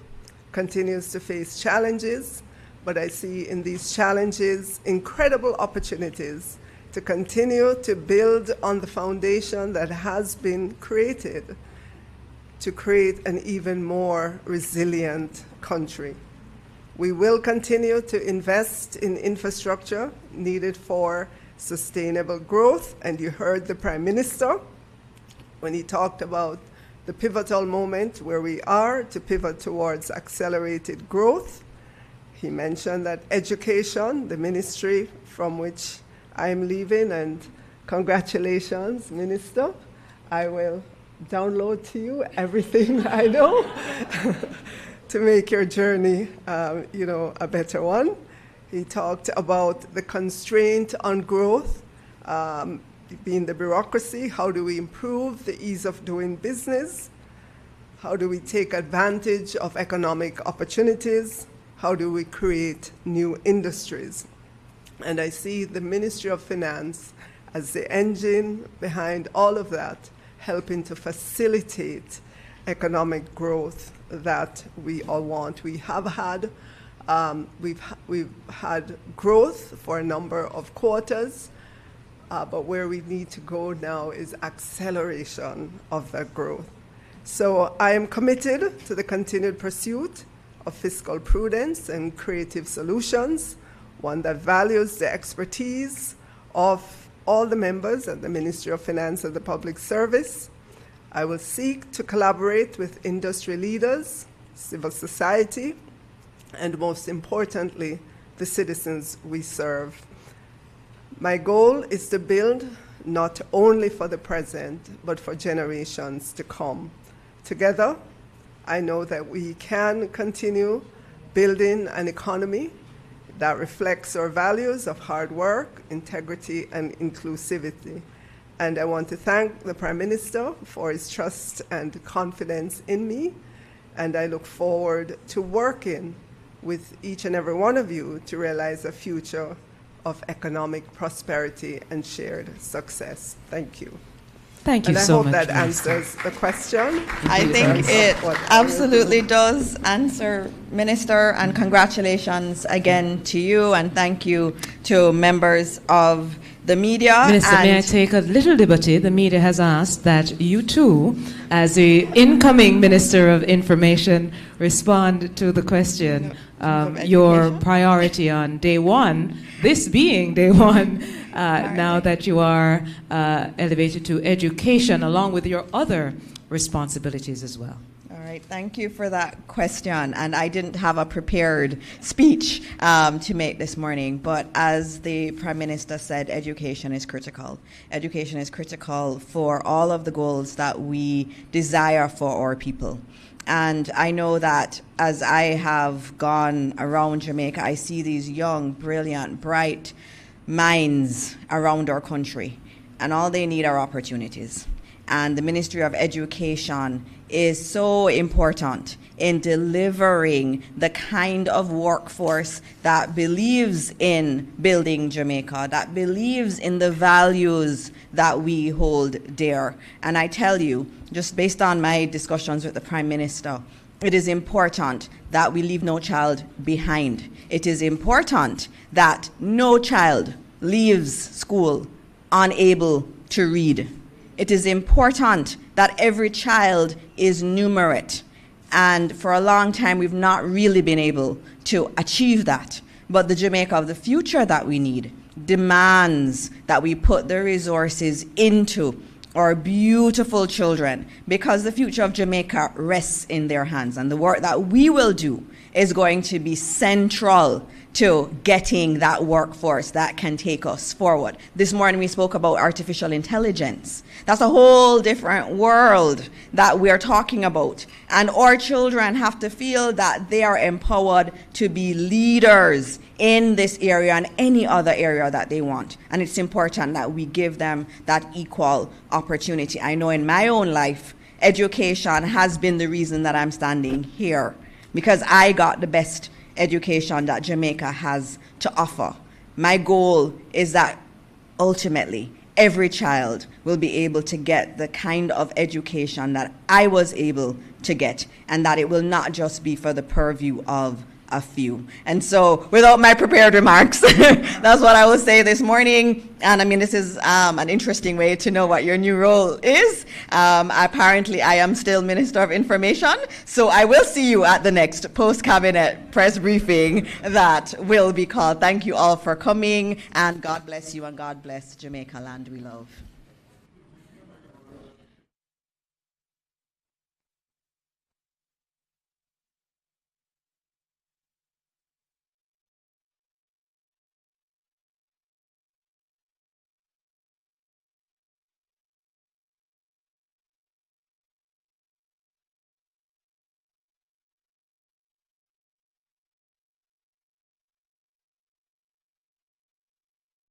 continues to face challenges, but I see in these challenges incredible opportunities to continue to build on the foundation that has been created to create an even more resilient country. We will continue to invest in infrastructure needed for sustainable growth, and you heard the Prime Minister when he talked about the pivotal moment where we are to pivot towards accelerated growth. He mentioned that education, the ministry from which I'm leaving, and congratulations, Minister. I will download to you everything I know to make your journey, a better one. He talked about the constraint on growth, being the bureaucracy. How do we improve the ease of doing business? How do we take advantage of economic opportunities? How do we create new industries? And I see the Ministry of Finance as the engine behind all of that, helping to facilitate economic growth that we all want. We have had, we've had growth for a number of quarters, but where we need to go now is acceleration of that growth. So I am committed to the continued pursuit of fiscal prudence and creative solutions, one that values the expertise of all the members at the Ministry of Finance and the Public Service. I will seek to collaborate with industry leaders, civil society, and most importantly, the citizens we serve. My goal is to build not only for the present, but for generations to come. Together, I know that we can continue building an economy that reflects our values of hard work, integrity, and inclusivity. And I want to thank the Prime Minister for his trust and confidence in me, and I look forward to working with each and every one of you to realize a future of economic prosperity and shared success. Thank you. Thank you and so I hope much, that Minister. answers the question. I think it absolutely does answer, Minister, and congratulations again to you, and thank you to members of the media. Minister, may I take a little liberty? The media has asked that you too, as the incoming Minister of Information, respond to the question, your priority on day one, this being day one, now that you are elevated to education, along with your other responsibilities as well. All right, thank you for that question. And I didn't have a prepared speech to make this morning, but as the Prime Minister said, education is critical. Education is critical for all of the goals that we desire for our people. And I know that as I have gone around Jamaica, I see these young, brilliant, bright minds around our country, and all they need are opportunities. And the Ministry of Education is so important in delivering the kind of workforce that believes in building Jamaica, that believes in the values that we hold dear. And I tell you, just based on my discussions with the Prime Minister, it is important that we leave no child behind. It is important that no child leaves school unable to read. It is important that every child is numerate. And for a long time, we've not really been able to achieve that. But the Jamaica of the future that we need demands that we put the resources into our beautiful children, because the future of Jamaica rests in their hands. And the work that we will do is going to be central to getting that workforce that can take us forward. This morning we spoke about artificial intelligence. That's a whole different world that we're talking about. And our children have to feel that they are empowered to be leaders in this area and any other area that they want. And it's important that we give them that equal opportunity. I know in my own life, education has been the reason that I'm standing here, because I got the best education that Jamaica has to offer. My goal is that ultimately every child will be able to get the kind of education that I was able to get, and that it will not just be for the purview of a few. And so without my prepared remarks, that's what I will say this morning. And I mean, this is an interesting way to know what your new role is. Apparently, I am still Minister of Information, so I will see you at the next post-cabinet press briefing that will be called. Thank you all for coming, and God bless you, and God bless Jamaica land we love.